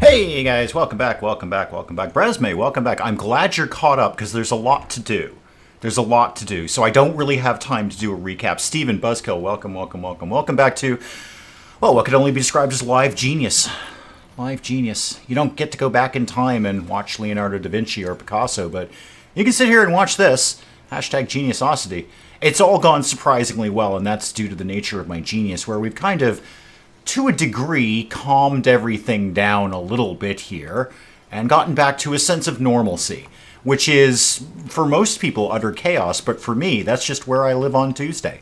Hey guys, welcome back. Bresme, welcome back. I'm glad you're caught up because there's a lot to do. So I don't really have time to do a recap. Steven, Buzzkill, welcome back to, well, what could only be described as live genius. Live genius. You don't get to go back in time and watch Leonardo da Vinci or Picasso, but you can sit here and watch this. Hashtag geniusosity. It's all gone surprisingly well, and that's due to the nature of my genius, where we've kind of, to a degree, calmed everything down a little bit here and gotten back to a sense of normalcy, which is, for most people, utter chaos, but for me, that's just where I live on Tuesday.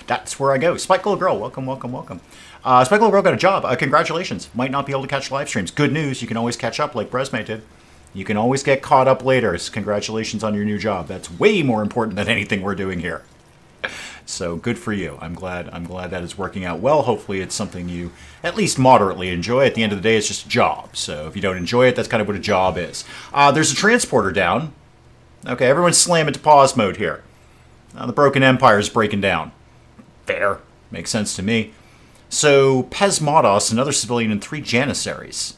That's where I go. Spike Little Girl, welcome. Spike Little Girl got a job. Congratulations. Might not be able to catch live streams. Good news, you can always catch up like Bresme did. You can always get caught up later. So congratulations on your new job. That's way more important than anything we're doing here. So good for you. I'm glad that is working out well. Hopefully it's something you at least moderately enjoy. At the end of the day, it's just a job. So if you don't enjoy it, that's kind of what a job is. There's a transporter down. Okay, everyone's slam into pause mode here. The Broken Empire is breaking down. Fair. Makes sense to me. So Pesmados, another civilian, and 3 Janissaries.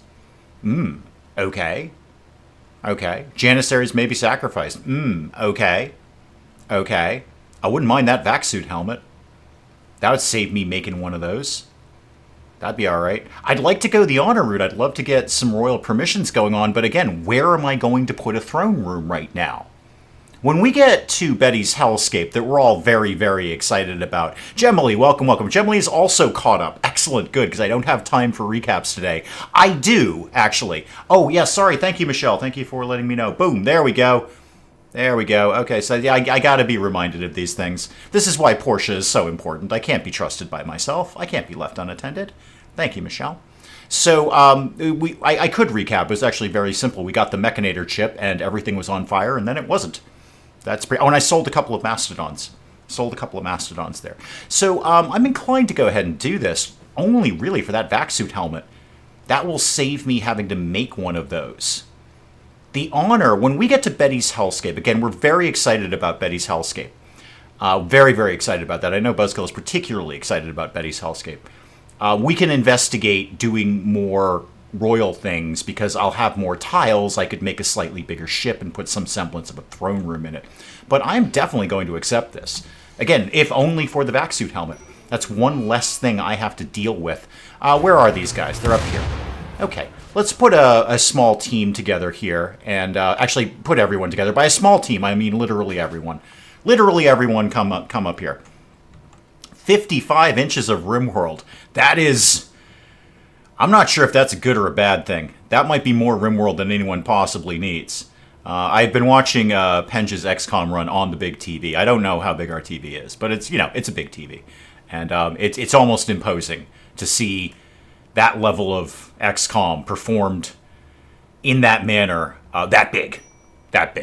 Okay. Janissaries may be sacrificed. Okay. I wouldn't mind that vac suit helmet. That would save me making one of those. That'd be alright. I'd like to go the honor route. I'd love to get some royal permissions going on, but again, where am I going to put a throne room right now? When we get to Betty's Hellscape, that we're all very, very excited about. Gemily, welcome. Gemily is also caught up. Excellent, good, because I don't have time for recaps today. I do, actually. Oh, yeah, sorry. Thank you, Michelle. Thank you for letting me know. Boom, there we go. Okay, so yeah, I gotta be reminded of these things. This is why Portia is so important. I can't be trusted by myself. I can't be left unattended. Thank you, Michelle. So, I could recap. It was actually very simple. We got the Mechanator chip, and everything was on fire, and then it wasn't. That's pretty... Oh, and I sold a couple of Mastodons. There. So, I'm inclined to go ahead and do this, only really for that vac suit helmet. That will save me having to make one of those. The honor, when we get to Betty's Hellscape, again, we're very excited about Betty's Hellscape. Very, very excited about that. I know Buzzkill is particularly excited about Betty's Hellscape. We can investigate doing more royal things because I'll have more tiles. I could make a slightly bigger ship and put some semblance of a throne room in it. But I'm definitely going to accept this. Again, if only for the vac suit helmet. That's one less thing I have to deal with. Where are these guys? They're up here. Okay. Let's put a small team together here, and actually put everyone together. By a small team, I mean literally everyone. Literally everyone come up here. 55 inches of RimWorld. That is... I'm not sure if that's a good or a bad thing. That might be more RimWorld than anyone possibly needs. I've been watching Penge's XCOM run on the big TV. I don't know how big our TV is, but it's, it's a big TV. And it's almost imposing to see that level of XCOM performed in that manner, that big.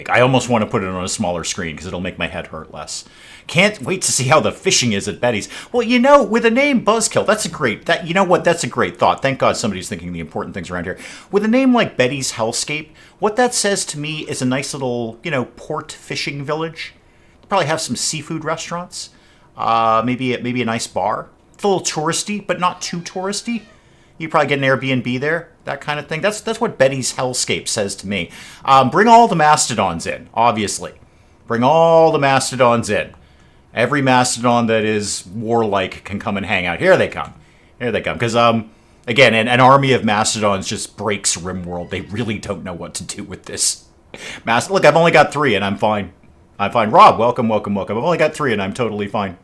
I almost want to put it on a smaller screen because it'll make my head hurt less. Can't wait to see how the fishing is at Betty's. Well, with a name Buzzkill, that's a great thought. Thank God somebody's thinking the important things around here. With a name like Betty's Hellscape, what that says to me is a nice little, port fishing village. Probably have some seafood restaurants. Maybe a nice bar. It's a little touristy, but not too touristy. You probably get an Airbnb there, that kind of thing. That's what Betty's Hellscape says to me. Bring all the Mastodons in, obviously. Bring all the Mastodons in. Every Mastodon that is warlike can come and hang out. Here they come. Because, again, an army of Mastodons just breaks RimWorld. They really don't know what to do with this. Look, I've only got 3, and I'm fine. Rob, welcome. I've only got 3, and I'm totally fine.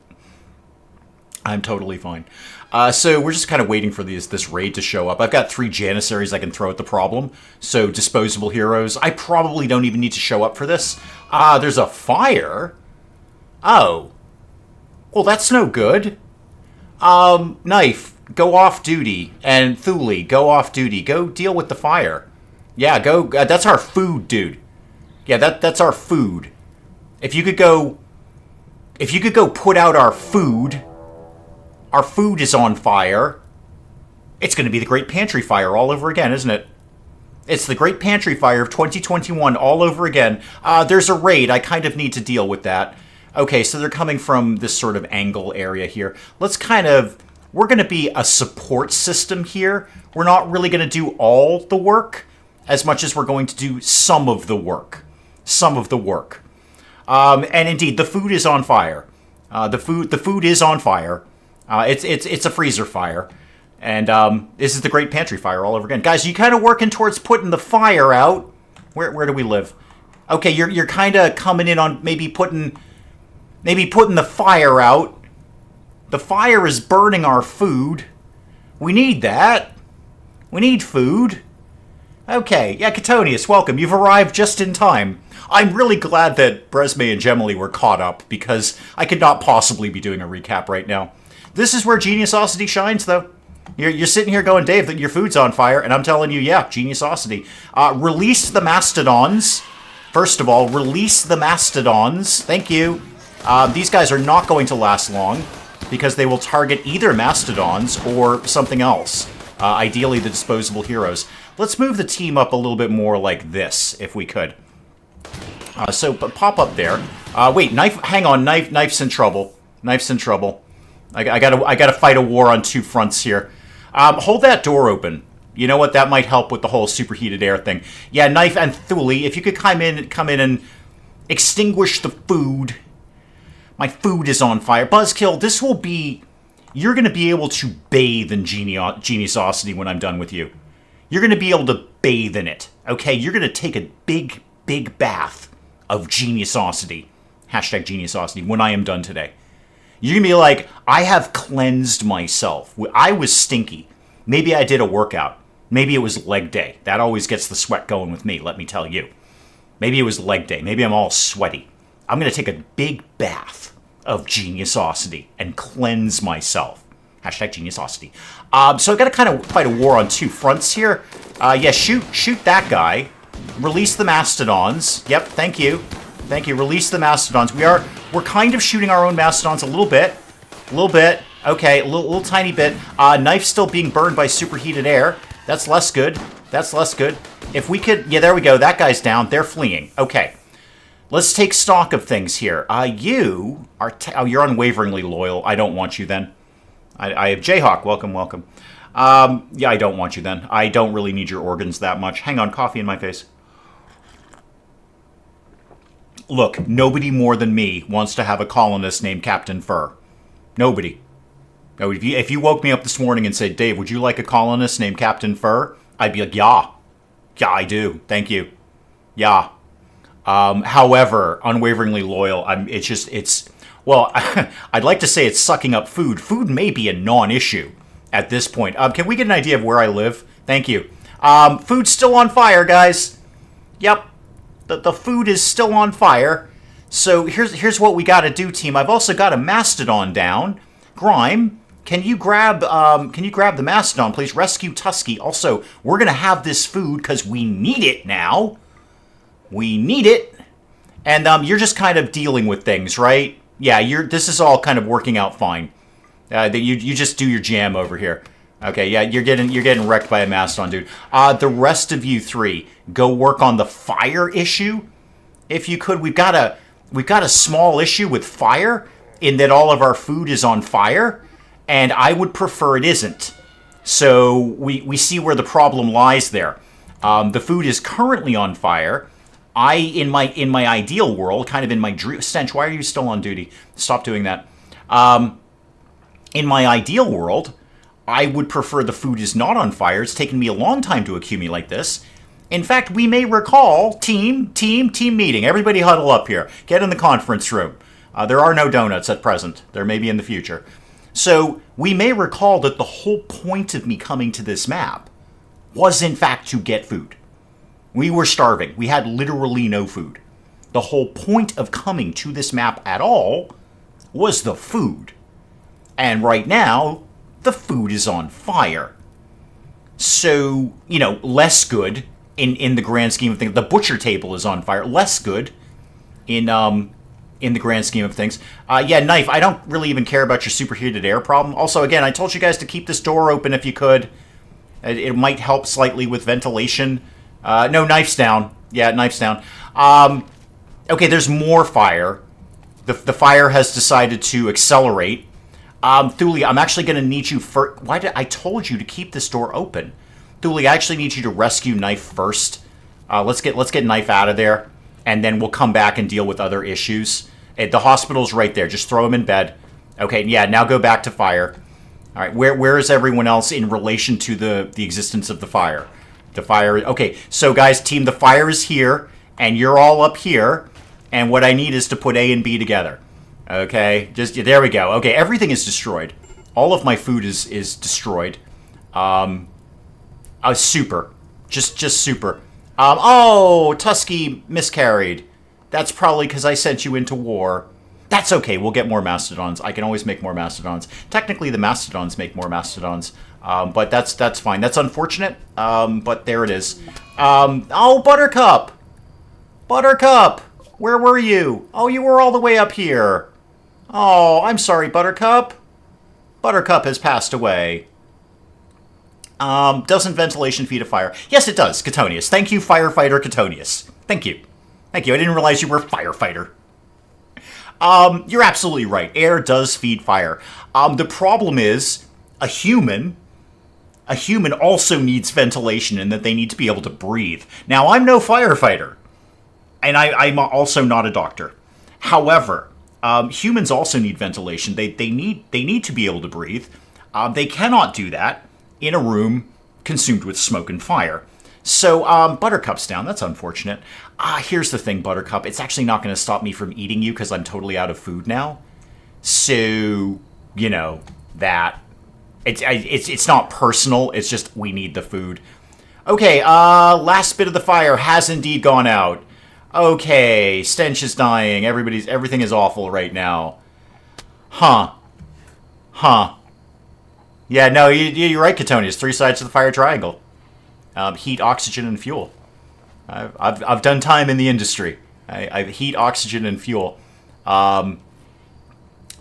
So we're just kind of waiting for this raid to show up. I've got 3 Janissaries I can throw at the problem. So disposable heroes. I probably don't even need to show up for this. There's a fire. Oh. Well, that's no good. Knife, go off duty. And Thule, go off duty. Go deal with the fire. Yeah, go. That's our food, dude. Yeah, that's our food. If you could go put out our food... Our food is on fire. It's going to be the Great Pantry Fire all over again, isn't it? It's the Great Pantry Fire of 2021 all over again. There's a raid. I kind of need to deal with that. Okay, so they're coming from this sort of angle area here. Let's kind of we're going to be a support system here. We're not really going to do all the work as much as we're going to do some of the work. Some of the work. And indeed, the food is on fire. The food is on fire. It's a freezer fire. And this is the Great Pantry Fire all over again. Guys, you kind of working towards putting the fire out. Where do we live? Okay, you're kind of coming in on maybe putting the fire out. The fire is burning our food. We need that. We need food. Okay, yeah, Catonius, welcome. You've arrived just in time. I'm really glad that Bresme and Gemily were caught up, because I could not possibly be doing a recap right now. This is where Geniusosity shines, though. You're sitting here going, Dave, that your food's on fire, and I'm telling you, yeah, Geniusosity. Release the Mastodons. First of all, release the Mastodons. Thank you. These guys are not going to last long, because they will target either Mastodons or something else. Ideally, the disposable heroes. Let's move the team up a little bit more like this, if we could. But pop up there. Wait, hang on, knife's in trouble. Knife's in trouble. I gotta fight a war on two fronts here. Hold that door open. You know what? That might help with the whole superheated air thing. Yeah, Knife and Thule, if you could come in and extinguish the food. My food is on fire. Buzzkill, this will be... You're going to be able to bathe in Geniusosity when I'm done with you. You're going to be able to bathe in it. Okay? You're going to take a big, big bath of Geniusosity. Hashtag Geniusosity when I am done today. You're going to be like, I have cleansed myself. I was stinky. Maybe I did a workout. Maybe it was leg day. That always gets the sweat going with me, let me tell you. Maybe it was leg day. Maybe I'm all sweaty. I'm going to take a big bath of Geniusosity and cleanse myself. Hashtag Geniusosity. So I've got to kind of fight a war on two fronts here. Yeah, shoot that guy. Release the Mastodons. Yep, thank you. Thank you. Release the Mastodons. We're kind of shooting our own Mastodons a little bit. A little bit. Okay, a little tiny bit. Knife still being burned by superheated air. That's less good. That's less good. If we could... Yeah, there we go. That guy's down. They're fleeing. Okay. Let's take stock of things here. You are... you're unwaveringly loyal. I don't want you then. I have Jayhawk. Welcome, welcome. Yeah, I don't want you then. I don't really need your organs that much. Hang on, coffee in my face. Look, nobody more than me wants to have a colonist named Captain Fur. Nobody. If you woke me up this morning and said, Dave, would you like a colonist named Captain Fur? I'd be like, yeah. Yeah, I do. Thank you. Yeah. However, unwaveringly loyal, well, I'd like to say it's sucking up food. Food may be a non-issue at this point. Can we get an idea of where I live? Thank you. Food's still on fire, guys. Yep. The food is still on fire. So here's what we got to do, team. I've also got a Mastodon down. Grime, can you grab the Mastodon, please? Rescue Tusky. Also, we're gonna have this food because we need it now. We need it. And you're just kind of dealing with things, right? Yeah, this is all kind of working out fine. You just do your jam over here. Okay, yeah, you're getting wrecked by a Mastodon, dude. The rest of you three, go work on the fire issue. If you could, we've got a small issue with fire in that all of our food is on fire, and I would prefer it isn't. So we see where the problem lies there. The food is currently on fire. In my ideal world, kind of in my dream... Stench, why are you still on duty? Stop doing that. In my ideal world, I would prefer the food is not on fire. It's taken me a long time to accumulate this. In fact, we may recall... Team meeting. Everybody huddle up here. Get in the conference room. There are no donuts at present. There may be in the future. So, we may recall that the whole point of me coming to this map was, in fact, to get food. We were starving. We had literally no food. The whole point of coming to this map at all was the food. And right now, the food is on fire. So, less good in the grand scheme of things. The butcher table is on fire. Less good in the grand scheme of things. Yeah, Knife, I don't really even care about your superheated air problem. Also, again, I told you guys to keep this door open if you could. It might help slightly with ventilation. No, Knife's down. Yeah, Knife's down. Okay, there's more fire. The fire has decided to accelerate. Thule, I'm actually going to need you for... I told you to keep this door open. Thule, I actually need you to rescue Knife first. Let's get Knife out of there, and then we'll come back and deal with other issues. The hospital's right there. Just throw him in bed. Okay, yeah, now go back to fire. All right, where is everyone else in relation to the existence of the fire? The fire... Okay, so guys, team, the fire is here, and you're all up here, and what I need is to put A and B together. Okay, there we go. Okay, everything is destroyed. All of my food is destroyed. Super. Just super. Oh, Tusky miscarried. That's probably because I sent you into war. That's okay, we'll get more mastodons. I can always make more mastodons. Technically, the mastodons make more mastodons. But that's fine. That's unfortunate, but there it is. Oh, Buttercup! Buttercup! Where were you? Oh, you were all the way up here. Oh, I'm sorry, Buttercup. Buttercup has passed away. Doesn't ventilation feed a fire? Yes, it does, Catonius. Thank you, Firefighter Catonius. Thank you. Thank you. I didn't realize you were a firefighter. You're absolutely right. Air does feed fire. The problem is, a human also needs ventilation in that they need to be able to breathe. Now, I'm no firefighter, and I'm also not a doctor. However, humans also need ventilation. They need to be able to breathe. They cannot do that in a room consumed with smoke and fire. So, Buttercup's down. That's unfortunate. Here's the thing, Buttercup. It's actually not going to stop me from eating you because I'm totally out of food now. So, you know, that... It's not personal. It's just we need the food. Okay, last bit of the fire has indeed gone out. Okay, Stench is dying. Everything is awful right now. Huh. Yeah, no, you're right, Catonius. 3 sides to the fire triangle. Heat, oxygen, and fuel. I've done time in the industry. I heat, oxygen, and fuel. The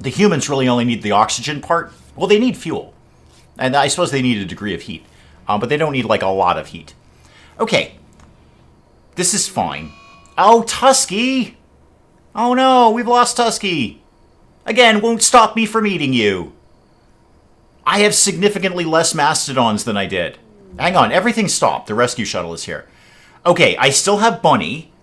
humans really only need the oxygen part. Well, they need fuel. And I suppose they need a degree of heat. But they don't need, like, a lot of heat. Okay. This is fine. Oh, Tusky! Oh no, we've lost Tusky. Again, won't stop me from eating you. I have significantly less mastodons than I did. Hang on, everything stopped. The rescue shuttle is here. Okay, I still have Bunny,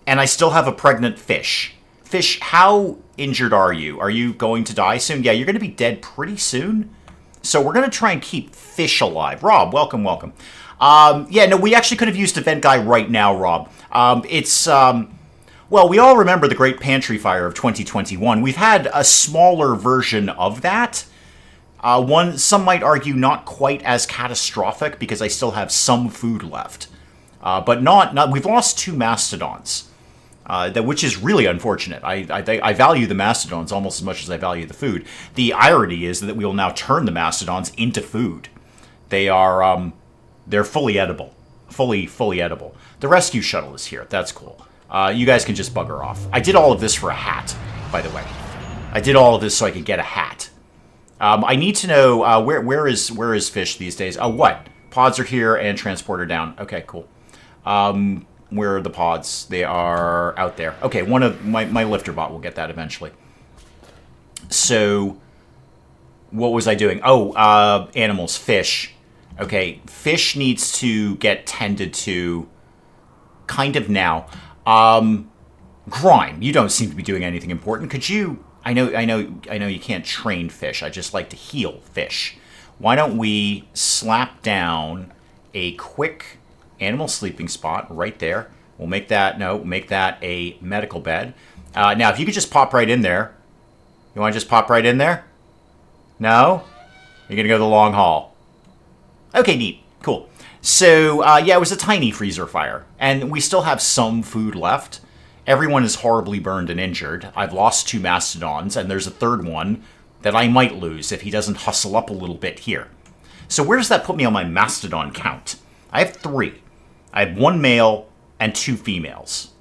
and I still have a pregnant fish. Fish, how injured are you? Are you going to die soon? Yeah, you're going to be dead pretty soon. So we're going to try and keep fish alive. Rob, welcome. Yeah, no, we actually could have used a vent guy right now, Rob. Well, we all remember the Great Pantry Fire of 2021. We've had a smaller version of that. Some might argue not quite as catastrophic because I still have some food left. But not we've lost 2 mastodons, which is really unfortunate. I value the mastodons almost as much as I value the food. The irony is that we will now turn the mastodons into food. They're fully edible. Fully edible. The rescue shuttle is here. That's cool. You guys can just bugger off. I did all of this for a hat, by the way. I did all of this so I could get a hat. I need to know where is fish these days? Oh, what? Pods are here and transporter down. Okay, cool. Where are the pods? They are out there. Okay, one of my lifter bot will get that eventually. So, what was I doing? Oh, animals, fish. Okay, fish needs to get tended to kind of now. Grime, you don't seem to be doing anything important. Could you... I know you can't train fish. I just like to heal fish. Why don't we slap down a quick animal sleeping spot right there. We'll make that a medical bed. Now, if you could just pop right in there. You want to just pop right in there? No? You're going to go the long haul. Okay, neat. Cool. So, yeah, it was a tiny freezer fire. And we still have some food left. Everyone is horribly burned and injured. I've lost 2 mastodons, and there's a third one that I might lose if he doesn't hustle up a little bit here. So where does that put me on my mastodon count? I have 3. I have 1 male and 2 females.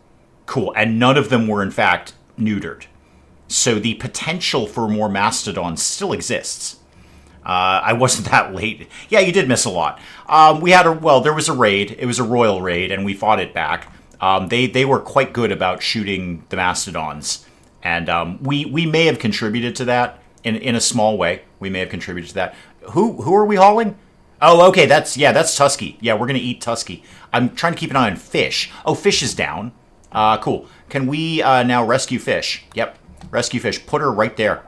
Cool, and none of them were, in fact, neutered. So the potential for more mastodons still exists. I wasn't that late. Yeah, you did miss a lot. There was a raid. It was a royal raid, and we fought it back. They were quite good about shooting the mastodons, and we may have contributed to that. In a small way, we may have contributed to that. Who are we hauling? Oh, okay, that's Tusky. Yeah, we're going to eat Tusky. I'm trying to keep an eye on fish. Oh, fish is down. Cool. Can we now rescue fish? Yep, rescue fish. Put her right there.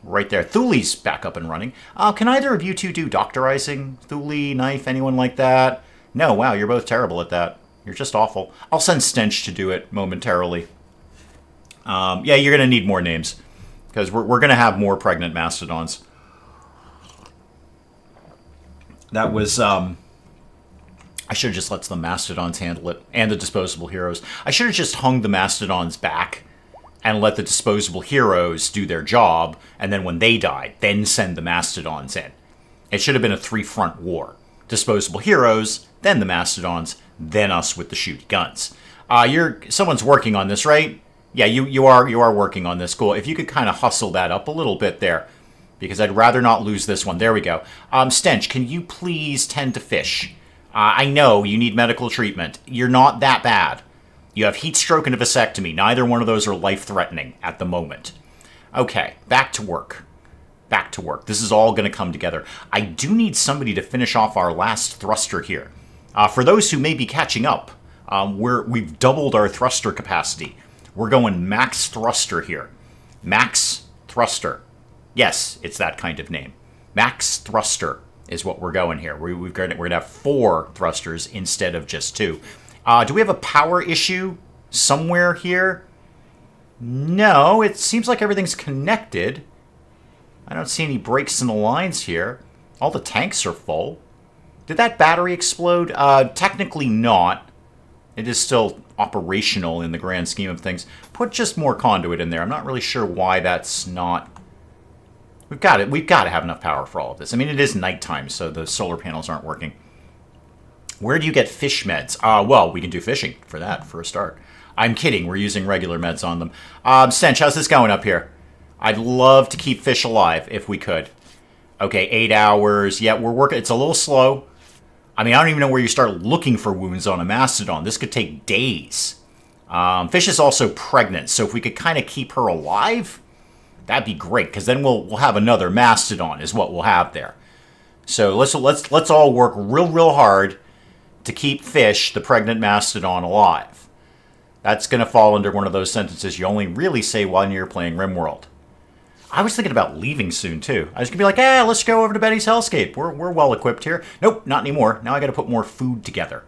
Right there. Thule's back up and running. Can either of you two do doctorizing? Thule, Knife, anyone like that? No, wow, you're both terrible at that. You're just awful. I'll send Stench to do it momentarily. Yeah, you're going to need more names. Because we're going to have more pregnant mastodons. That was... I should have just let the mastodons handle it. And the disposable heroes. I should have just hung the mastodons back. And let the disposable heroes do their job. And then when they died, then send the mastodons in. It should have been a three-front war. Disposable heroes, then the mastodons, then us with the shooty guns. Someone's working on this, right? Yeah, you are working on this. Cool. If you could kind of hustle that up a little bit there. Because I'd rather not lose this one. There we go. Stench, can you please tend to fish? I know you need medical treatment. You're not that bad. You have heat stroke and a vasectomy. Neither one of those are life-threatening at the moment. Okay, back to work. Back to work. This is all going to come together. I do need somebody to finish off our last thruster here. For those who may be catching up, we've doubled our thruster capacity. We're going max thruster here. Max thruster. Yes, it's that kind of name. Max thruster is what we're going here. We're going to have 4 thrusters instead of just 2. Do we have a power issue somewhere here? No, it seems like everything's connected. I don't see any breaks in the lines here. All the tanks are full. Did that battery explode? Technically not. It is still operational in the grand scheme of things. Put just more conduit in there. I'm not really sure why that's not... We've got to have enough power for all of this. I mean, it is nighttime, so the solar panels aren't working. Where do you get fish meds? Well, we can do fishing for that, for a start. I'm kidding. We're using regular meds on them. Stench, how's this going up here? I'd love to keep fish alive if we could. Okay, 8 hours. Yeah, we're working. It's a little slow. I mean, I don't even know where you start looking for wounds on a mastodon. This could take days. Fish is also pregnant, so if we could kind of keep her alive, that'd be great, because then we'll have another mastodon is what we'll have there. So let's all work real hard to keep fish, the pregnant mastodon, alive. That's going to fall under one of those sentences you only really say when you're playing RimWorld. I was thinking about leaving soon, too. I was going to be like, let's go over to Betty's Hellscape. We're well equipped here. Nope, not anymore. Now I got to put more food together.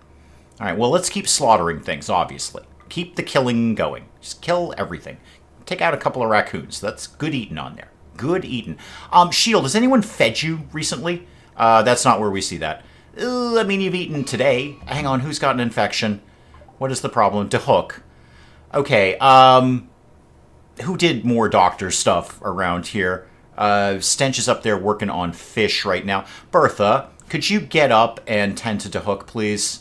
All right, well, let's keep slaughtering things, obviously. Keep the killing going. Just kill everything. Take out a couple of raccoons. That's good eating on there. Good eating. Shield, has anyone fed you recently? That's not where we see that. I mean, you've eaten today. Hang on, who's got an infection? What is the problem? DeHook. Okay, who did more doctor stuff around here? Stench is up there working on fish right now. Bertha, could you get up and tend to DeHook, please?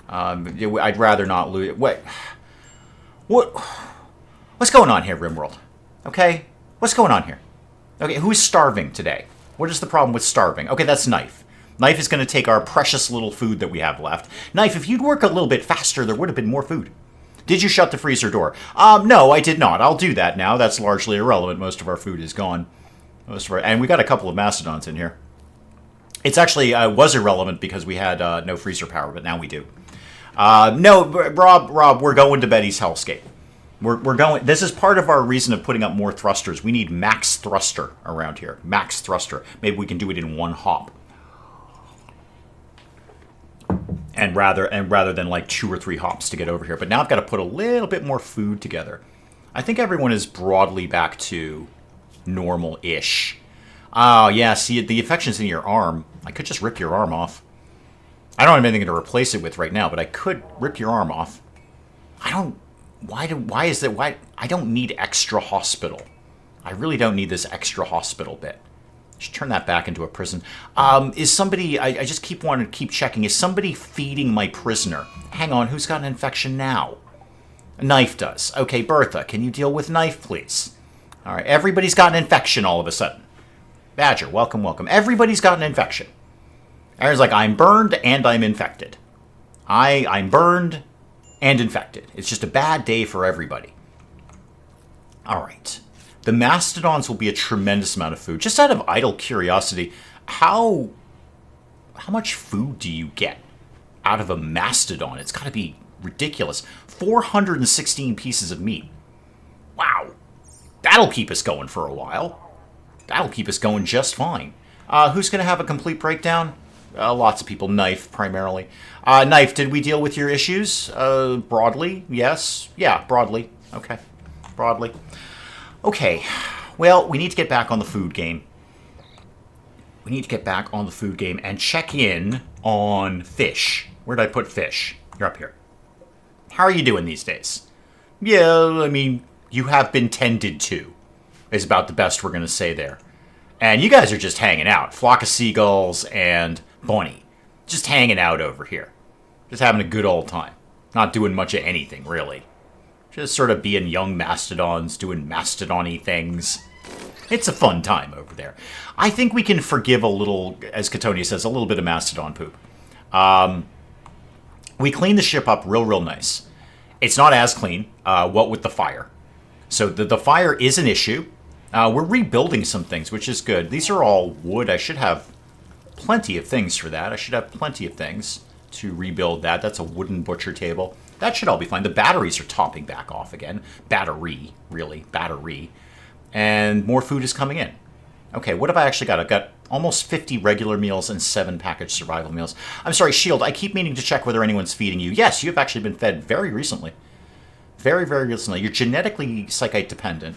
I'd rather not lose it. What's going on here, RimWorld? Okay, what's going on here? Okay, who's starving today? What is the problem with starving? Okay, that's Knife. Knife is going to take our precious little food that we have left. Knife, if you'd work a little bit faster, there would have been more food. Did you shut the freezer door? No, I did not. I'll do that now. That's largely irrelevant. Most of our food is gone. And we got a couple of mastodons in here. It's actually was irrelevant because we had no freezer power, but now we do. No, Rob, we're going to Betty's Hellscape. We're going. This is part of our reason of putting up more thrusters. We need max thruster around here. Max thruster. Maybe we can do it in one hop. And rather than like 2 or 3 hops to get over here. But now I've got to put a little bit more food together. I think everyone is broadly back to normal-ish. Oh, yeah, see, the infection's in your arm. I could just rip your arm off. I don't have anything to replace it with right now, but I could rip your arm off. I don't need extra hospital. I really don't need this extra hospital bit. Should turn that back into a prison. Is somebody... I just wanting to keep checking. Is somebody feeding my prisoner? Hang on, who's got an infection now? Knife does. Okay, Bertha, can you deal with Knife, please? All right, everybody's got an infection all of a sudden. Badger, welcome, welcome. Everybody's got an infection. Aaron's like, I'm burned and I'm infected. I'm burned and infected. It's just a bad day for everybody. All right. The mastodons will be a tremendous amount of food. Just out of idle curiosity, how much food do you get out of a mastodon? It's got to be ridiculous. 416 pieces of meat. Wow. That'll keep us going for a while. That'll keep us going just fine. Who's going to have a complete breakdown? Lots of people. Knife, primarily. Knife, did we deal with your issues? Broadly? Yes. Yeah, broadly. Okay. Broadly. Okay. Well, we need to get back on the food game. We need to get back on the food game and check in on fish. Where did I put fish? You're up here. How are you doing these days? Yeah, I mean, you have been tended to, is about the best we're going to say there. And you guys are just hanging out. Flock of seagulls and Bonnie. Just hanging out over here. Just having a good old time. Not doing much of anything, really. Just sort of being young mastodons, doing mastodon-y things. It's a fun time over there. I think we can forgive a little, as Katonia says, a little bit of mastodon poop. We cleaned the ship up real nice. It's not as clean, what with the fire. So the fire is an issue. We're rebuilding some things, which is good. These are all wood. I should have plenty of things for that. I should have plenty of things to rebuild that. That's a wooden butcher table. That should all be fine. The batteries are topping back off again. Battery, really. Battery. And more food is coming in. Okay, what have I actually got? I've got almost 50 regular meals and 7 packaged survival meals. I'm sorry, Shield, I keep meaning to check whether anyone's feeding you. Yes, you have actually been fed very recently. Very recently. You're genetically psychite dependent.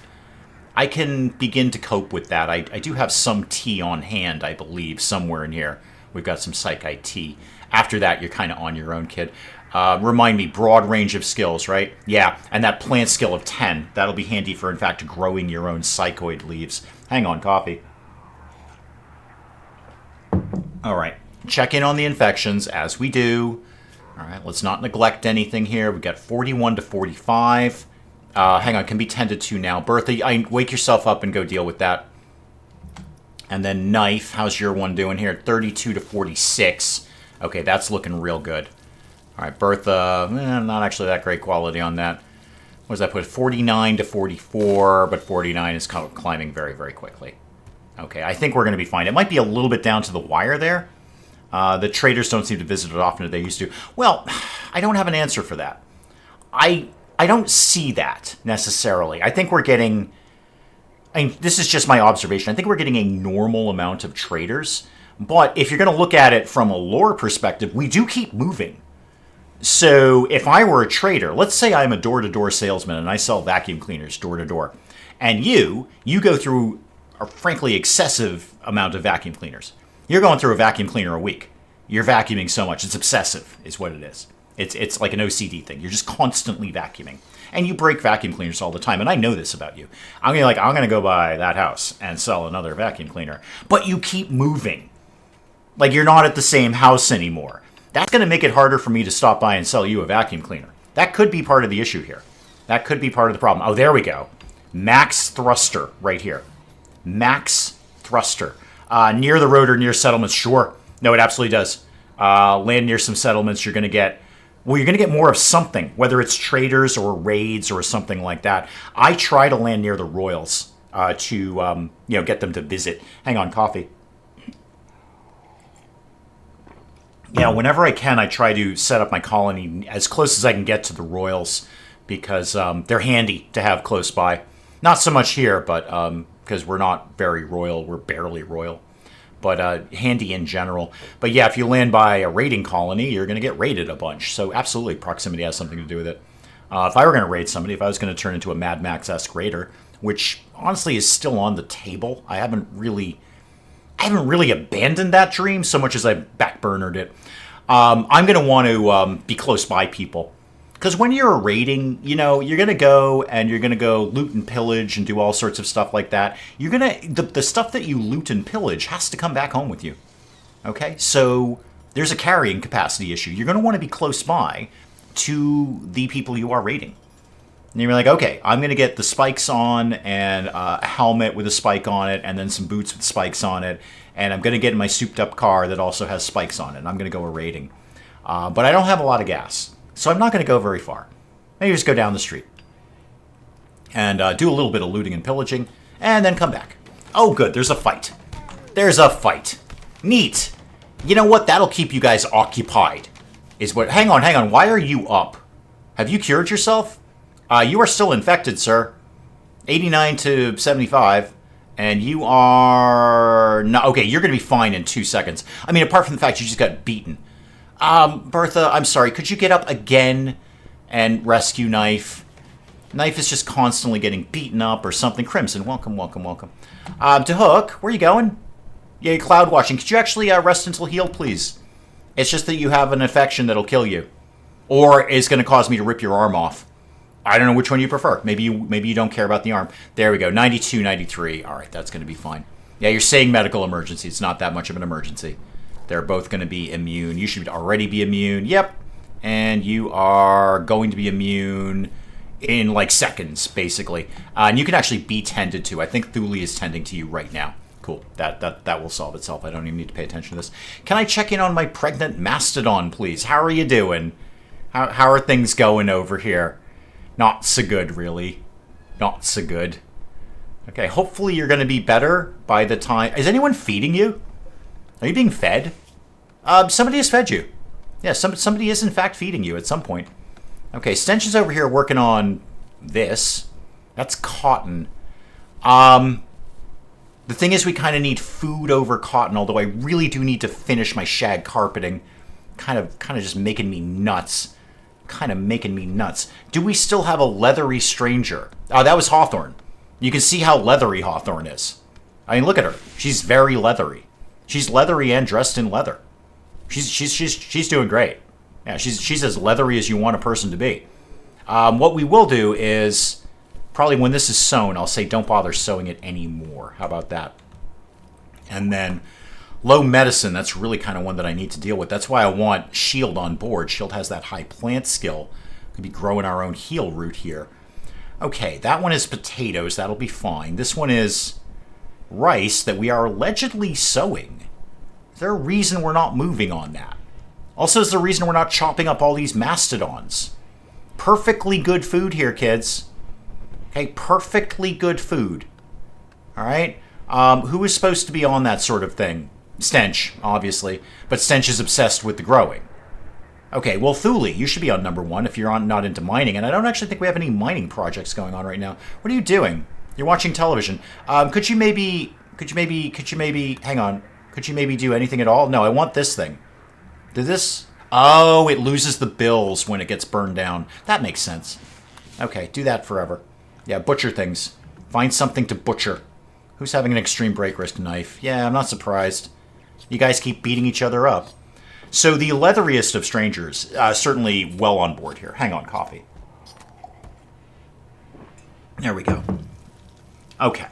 I can begin to cope with that. I do have some tea on hand, I believe, somewhere in here. We've got some psychite tea. After that, you're kind of on your own, kid. Remind me, broad range of skills, right? Yeah, and that plant skill of 10. That'll be handy for, in fact, growing your own psychoid leaves. Hang on, coffee. All right, check in on the infections, as we do. All right, let's not neglect anything here. We've got 41 to 45. Hang on, can be tended to now. Bertha, wake yourself up and go deal with that. And then Knife, how's your one doing here? 32 to 46. Okay, that's looking real good. All right, Bertha, not actually that great quality on that. What does that put? 49 to 44, but 49 is climbing very quickly. Okay, I think we're going to be fine. It might be a little bit down to the wire there. The traders don't seem to visit it often as they used to. Well, I don't have an answer for that. I don't see that necessarily. I think we're getting... this is just my observation. I think we're getting a normal amount of traders. But if you're going to look at it from a lore perspective, we do keep moving. So if I were a trader, let's say I'm a door-to-door salesman and I sell vacuum cleaners door-to-door. And you go through a frankly excessive amount of vacuum cleaners. You're going through a vacuum cleaner a week. You're vacuuming so much. It's obsessive is what it is. It's like an OCD thing. You're just constantly vacuuming. And you break vacuum cleaners all the time. And I know this about you. I'm going to go buy that house and sell another vacuum cleaner. But you keep moving. Like you're not at the same house anymore. That's going to make it harder for me to stop by and sell you a vacuum cleaner. That could be part of the issue here. That could be part of the problem. Oh, there we go. Max thruster right here. Max thruster. Near the road or near settlements, sure. No, it absolutely does. Land near some settlements, you're going to get more of something, whether it's traders or raids or something like that. I try to land near the royals to get them to visit. Hang on, coffee. Yeah, whenever I can, I try to set up my colony as close as I can get to the royals because they're handy to have close by. Not so much here, but because we're not very royal, we're barely royal. But handy in general. But yeah, if you land by a raiding colony, you're going to get raided a bunch. So absolutely, proximity has something to do with it. If I were going to raid somebody, if I was going to turn into a Mad Max-esque raider, which honestly is still on the table, I haven't really abandoned that dream so much as I backburnered it. I'm going to want to be close by people. Because when you're raiding, you're going to go and you're going to go loot and pillage and do all sorts of stuff like that. You're going to... The stuff that you loot and pillage has to come back home with you. Okay? So there's a carrying capacity issue. You're going to want to be close by to the people you are raiding. And you're like, okay, I'm going to get the spikes on and a helmet with a spike on it and then some boots with spikes on it. And I'm going to get in my souped-up car that also has spikes on it. And I'm going to go a-raiding. But I don't have a lot of gas. So I'm not going to go very far. Maybe just go down the street. And do a little bit of looting and pillaging. and then come back. Oh, good. There's a fight. There's a fight. Neat. You know what? That'll keep you guys occupied. Is what? Hang on. Why are you up? Have you cured yourself? You are still infected, sir. 89 to 75. And you are... No, okay, you're going to be fine in 2 seconds. I mean, apart from the fact you just got beaten. Bertha, I'm sorry. Could you get up again and rescue Knife? Knife is just constantly getting beaten up or something. Crimson, welcome. To Hook, where are you going? Yeah, cloud watching. Could you actually rest until healed, please? It's just that you have an infection that'll kill you. Or is going to cause me to rip your arm off. I don't know which one you prefer. Maybe you don't care about the arm. There we go. 92, 93. All right, that's going to be fine. Yeah, you're saying medical emergency. It's not that much of an emergency. They're both going to be immune. You should already be immune. Yep. And you are going to be immune in like seconds, basically. And you can actually be tended to. I think Thule is tending to you right now. Cool. That will solve itself. I don't even need to pay attention to this. Can I check in on my pregnant mastodon, please? How are you doing? How are things going over here? Not so good, really. Not so good. Okay, hopefully you're going to be better by the time... Is anyone feeding you? Are you being fed? Somebody has fed you. Yeah, somebody is in fact feeding you at some point. Okay, Stench is over here working on this. That's cotton. The thing is we kind of need food over cotton, although I really do need to finish my shag carpeting. Kind of just making me nuts. Do we still have a leathery stranger? Oh, that was Hawthorne. You can see how leathery Hawthorne is. I mean, look at her. She's very leathery. She's leathery and dressed in leather. She's doing great. Yeah, she's as leathery as you want a person to be. What we will do is, probably when this is sewn, I'll say don't bother sewing it anymore. How about that? And then low medicine, that's really kind of one that I need to deal with. That's why I want Shield on board. Shield has that high plant skill. Could be growing our own heal root here. Okay, that one is potatoes. That'll be fine. This one is rice that we are allegedly sowing. Is there a reason we're not moving on that? Also, is there a reason we're not chopping up all these mastodons? Perfectly good food here, kids. Okay, perfectly good food. All right? Who is supposed to be on that sort of thing? Stench, obviously. But Stench is obsessed with the growing. Okay, well, Thule, you should be on number 1 if you're not into mining. And I don't actually think we have any mining projects going on right now. What are you doing? You're watching television. Could you maybe, hang on. Could you maybe do anything at all? No, I want this thing. Did this? Oh, it loses the bills when it gets burned down. That makes sense. Okay, do that forever. Yeah, butcher things. Find something to butcher. Who's having an extreme break risk knife? Yeah, I'm not surprised. You guys keep beating each other up. So the leatheriest of strangers, certainly well on board here. Hang on, coffee. There we go. Okay.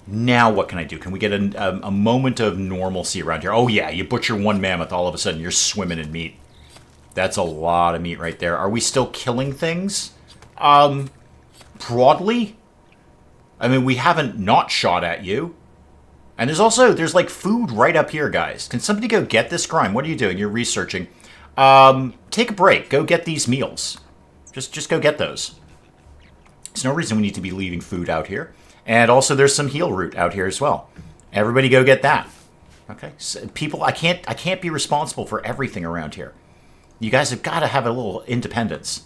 Now what can I do? Can we get a moment of normalcy around here? Oh yeah, you butcher one mammoth, all of a sudden you're swimming in meat. That's a lot of meat right there. Are we still killing things? Broadly? I mean, we haven't not shot at you. And there's like food right up here, guys. Can somebody go get this? Grime, what are you doing? You're researching. Take a break. Go get these meals. Just go get those. There's no reason we need to be leaving food out here. And also there's some heal root out here as well. Everybody go get that. Okay? So people, I can't be responsible for everything around here. You guys have got to have a little independence.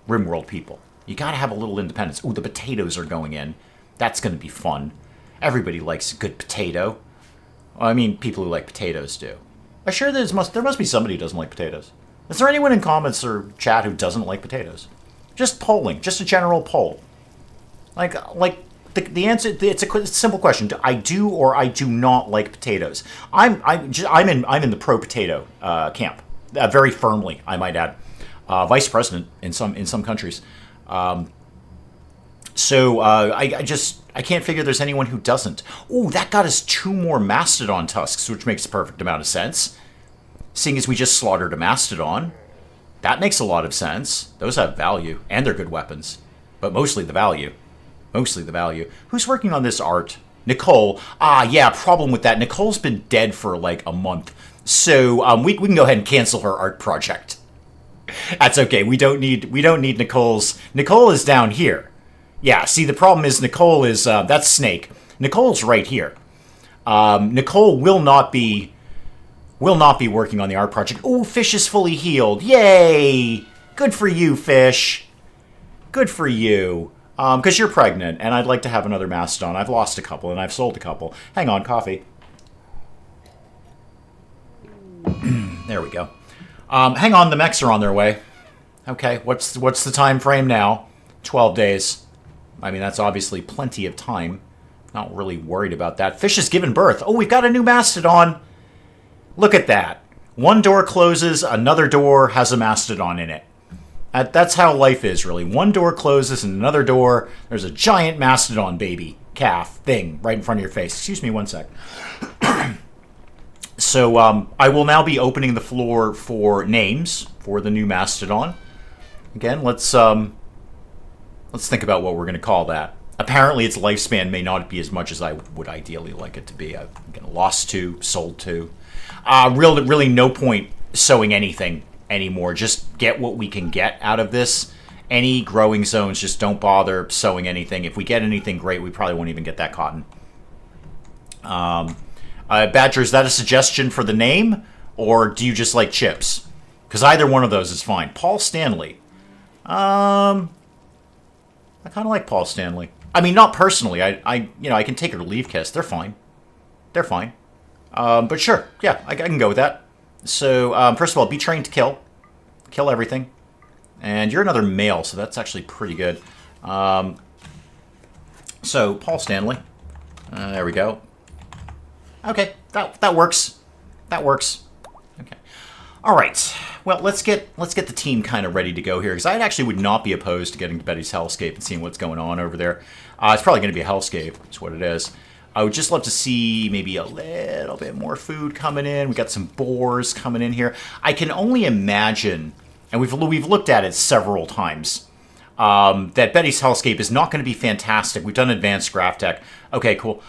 RimWorld people. You got to have a little independence. Ooh, the potatoes are going in. That's going to be fun. Everybody likes a good potato. Well, I mean, people who like potatoes do. I'm sure there must be somebody who doesn't like potatoes. Is there anyone in comments or chat who doesn't like potatoes? Just polling. Just a general poll. Like the answer. It's a simple question. I do or I do not like potatoes. I'm in the pro potato camp. Very firmly, I might add. Vice president in some countries. So I can't figure there's anyone who doesn't. Ooh, that got us 2 more mastodon tusks, which makes a perfect amount of sense. Seeing as we just slaughtered a mastodon, that makes a lot of sense. Those have value, and they're good weapons. But mostly the value. Mostly the value. Who's working on this art? Nicole. Ah, yeah, problem with that. Nicole's been dead for like a month. So we can go ahead and cancel her art project. That's okay. We don't need Nicole's. Nicole is down here. Yeah, see, the problem is Nicole is, that's Snake. Nicole's right here. Nicole will not be working on the art project. Oh, Fish is fully healed. Yay! Good for you, Fish. Good for you. Because you're pregnant, and I'd like to have another mastodon. I've lost a couple, and I've sold a couple. Hang on, coffee. There we go. Hang on, the mechs are on their way. Okay, what's the time frame now? 12 days. I mean, that's obviously plenty of time. Not really worried about that. Fish has given birth. Oh, we've got a new mastodon. Look at that. One door closes, another door has a mastodon in it. That's how life is, really. One door closes and another door, there's a giant mastodon baby, calf, thing, right in front of your face. Excuse me one sec. So I will now be opening the floor for names for the new mastodon. Again, let's think about what we're going to call that. Apparently, its lifespan may not be as much as I would ideally like it to be. I've lost 2, sold 2. Really no point sowing anything anymore. Just get what we can get out of this. Any growing zones, just don't bother sowing anything. If we get anything great, we probably won't even get that cotton. Badger, is that a suggestion for the name? Or do you just like chips? Because either one of those is fine. Paul Stanley. I kind of like Paul Stanley. I mean, not personally. I can take or leave Kiss. They're fine. They're fine. But sure, yeah, I can go with that. So, first of all, be trained to kill. Kill everything. And you're another male, so that's actually pretty good. So, Paul Stanley. There we go. Okay, that works. That works. Okay. All right. Well, let's get the team kind of ready to go here, because I actually would not be opposed to getting to Betty's Hellscape and seeing what's going on over there. It's probably going to be a Hellscape. That's what it is. I would just love to see maybe a little bit more food coming in. We got some boars coming in here. I can only imagine, and we've looked at it several times, that Betty's Hellscape is not going to be fantastic. We've done advanced graph tech. Okay, cool.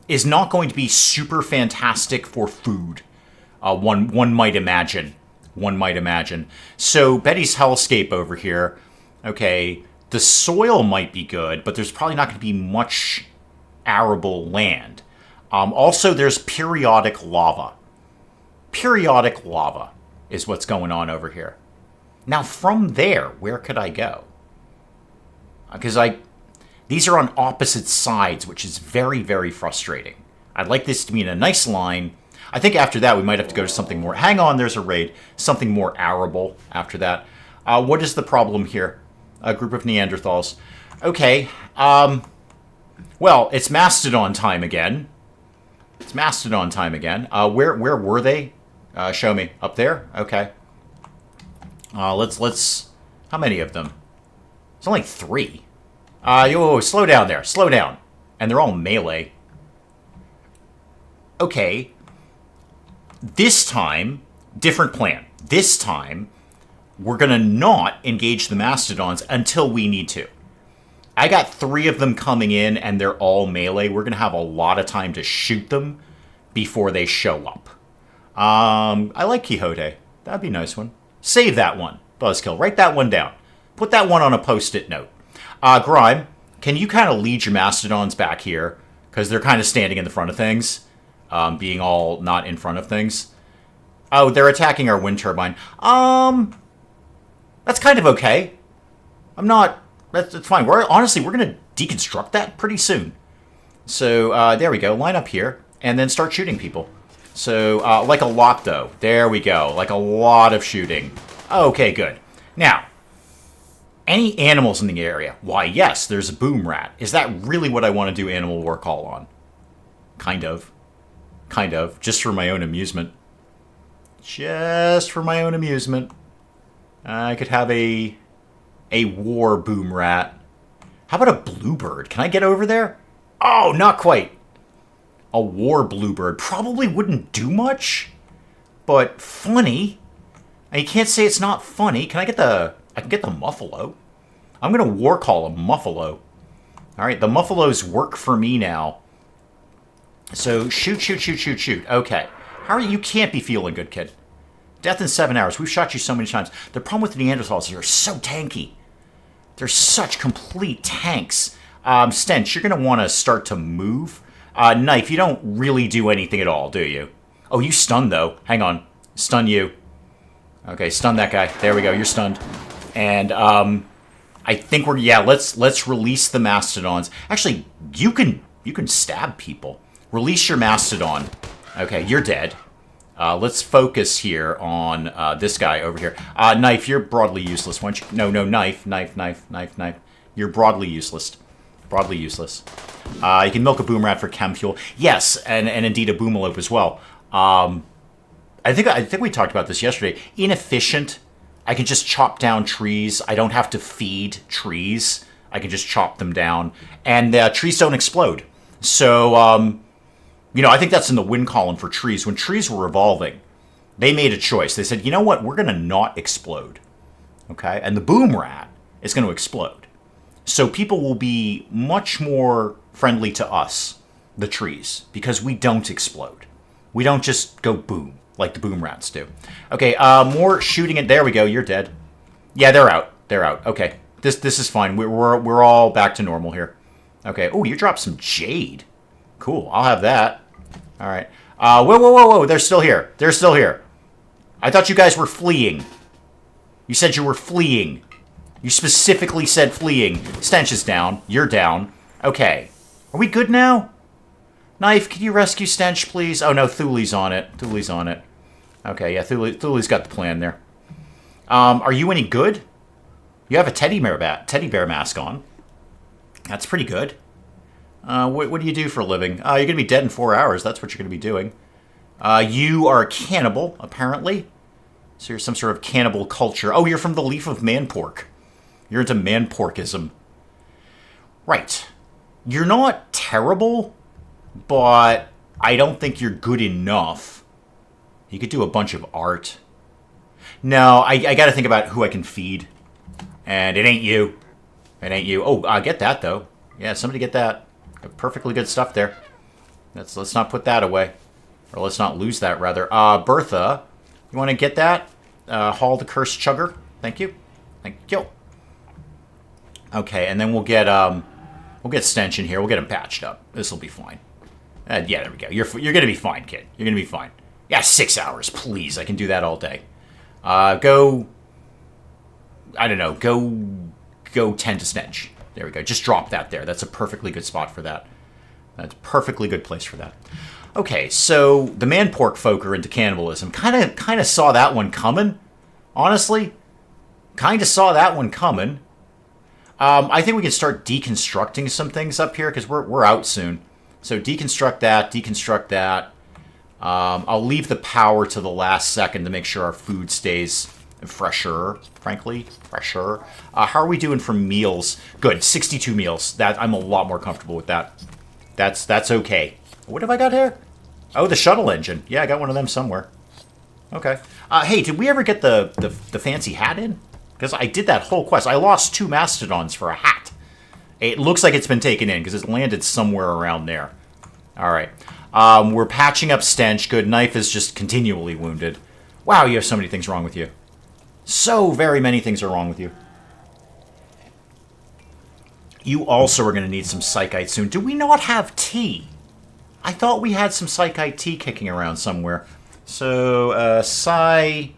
Is not going to be super fantastic for food. One might imagine. One might imagine. So Betty's Hellscape over here. Okay, the soil might be good, but there's probably not going to be much arable land. Also, there's periodic lava. Periodic lava is what's going on over here. Now, from there, where could I go? Because these are on opposite sides, which is very, very frustrating. I'd like this to be in a nice line. I think after that, we might have to go to something more... Hang on, there's a raid. Something more arable after that. What is the problem here? A group of Neanderthals. Okay. Well, it's Mastodon time again. It's Mastodon time again. Where were they? Show me. Up there? Okay. Let's... How many of them? It's only 3. Slow down there. Slow down. And they're all melee. Okay. This time, different plan. This time, we're going to not engage the Mastodons until we need to. I got 3 of them coming in, and they're all melee. We're going to have a lot of time to shoot them before they show up. I like Quixote. That'd be a nice one. Save that one, Buzzkill. Write that one down. Put that one on a post-it note. Grime, can you kind of lead your Mastodons back here? Because they're kind of standing in the front of things. Being all not in front of things. Oh, they're attacking our wind turbine. That's kind of okay. I'm not... That's fine. Honestly, we're going to deconstruct that pretty soon. So, there we go. Line up here. And then start shooting people. So, like a lot, though. There we go. Like a lot of shooting. Okay, good. Now, any animals in the area? Why, yes, there's a boom rat. Is that really what I want to do animal war call on? Kind of. Kind of. Just for my own amusement. Just for my own amusement. I could have a war boom rat. How about a bluebird? Can I get over there? Oh, not quite. A war bluebird probably wouldn't do much, but funny. And you can't say it's not funny. Can I get the... I can get the muffalo. I'm going to war call a muffalo. All right, the muffalos work for me now. So shoot, shoot, shoot, shoot, shoot. Okay. How are you? You can't be feeling good, kid. Death in 7 hours. We've shot you so many times. The problem with the Neanderthals is they're so tanky. They're such complete tanks. Stench, you're going to want to start to move. Knife, you don't really do anything at all, do you? Oh, you stunned, though. Hang on. Stun you. Okay, stun that guy. There we go. You're stunned. And I think we're... Yeah, let's release the Mastodons. Actually, you can stab people. Release your Mastodon. Okay, you're dead. Let's focus here on this guy over here. Knife, you're broadly useless. Why don't you... No, knife. You're broadly useless. Broadly useless. You can milk a boom rat for chem fuel. Yes, and indeed a boomalope as well. I think we talked about this yesterday. Inefficient. I can just chop down trees. I don't have to feed trees. I can just chop them down. And trees don't explode. So, I think that's in the win column for trees. When trees were evolving, they made a choice. They said, you know what? We're going to not explode. Okay? And the boom rat is going to explode. So people will be much more friendly to us, the trees, because we don't explode. We don't just go boom like the boom rats do. Okay, more shooting it. There we go. You're dead. Yeah, they're out. They're out. Okay, this is fine. We're all back to normal here. Okay. Oh, you dropped some jade. Cool. I'll have that. All right. Whoa. They're still here. They're still here. I thought you guys were fleeing. You said you were fleeing. You specifically said fleeing. Stench is down. You're down. Okay. Are we good now? Knife, can you rescue Stench, please? Oh, no, Thule's on it. Thule's on it. Okay, yeah, Thule's got the plan there. Are you any good? You have a teddy bear mask on. That's pretty good. What do you do for a living? You're going to be dead in 4 hours. That's what you're going to be doing. You are a cannibal, apparently. So you're some sort of cannibal culture. Oh, you're from the Leaf of Man-Pork. You're into man-porkism. Right. You're not terrible, but I don't think you're good enough. You could do a bunch of art. No, I got to think about who I can feed. And it ain't you. It ain't you. Oh, get that, though. Yeah, somebody get that. Perfectly good stuff there. Let's not put that away. Or let's not lose that, rather. Bertha, you want to get that? Haul the cursed chugger. Thank you. Thank you. Okay, and then we'll get Stench in here. We'll get him patched up. This will be fine. Yeah, there we go. You're gonna be fine, kid. You're gonna be fine. Yeah, 6 hours, please. I can do that all day. Go. I don't know. Go 10 to Stench. There we go. Just drop that there. That's a perfectly good spot for that. That's a perfectly good place for that. Okay, so the man-pork folk are into cannibalism. Kind of saw that one coming. Honestly, kind of saw that one coming. I think we can start deconstructing some things up here because we're out soon. So deconstruct that. I'll leave the power to the last second to make sure our food stays fresher, frankly. Fresher. How are we doing for meals? Good, 62 meals. I'm a lot more comfortable with that. That's okay. What have I got here? Oh, the shuttle engine. Yeah, I got one of them somewhere. Okay. Hey, did we ever get the fancy hat in? Because I did that whole quest. I lost 2 Mastodons for a hat. It looks like it's been taken in because it landed somewhere around there. All right. We're patching up Stench. Good. Knife is just continually wounded. Wow, you have so many things wrong with you. So very many things are wrong with you. You also are going to need some Psychite soon. Do we not have tea? I thought we had some Psychite tea kicking around somewhere. So, Psychite?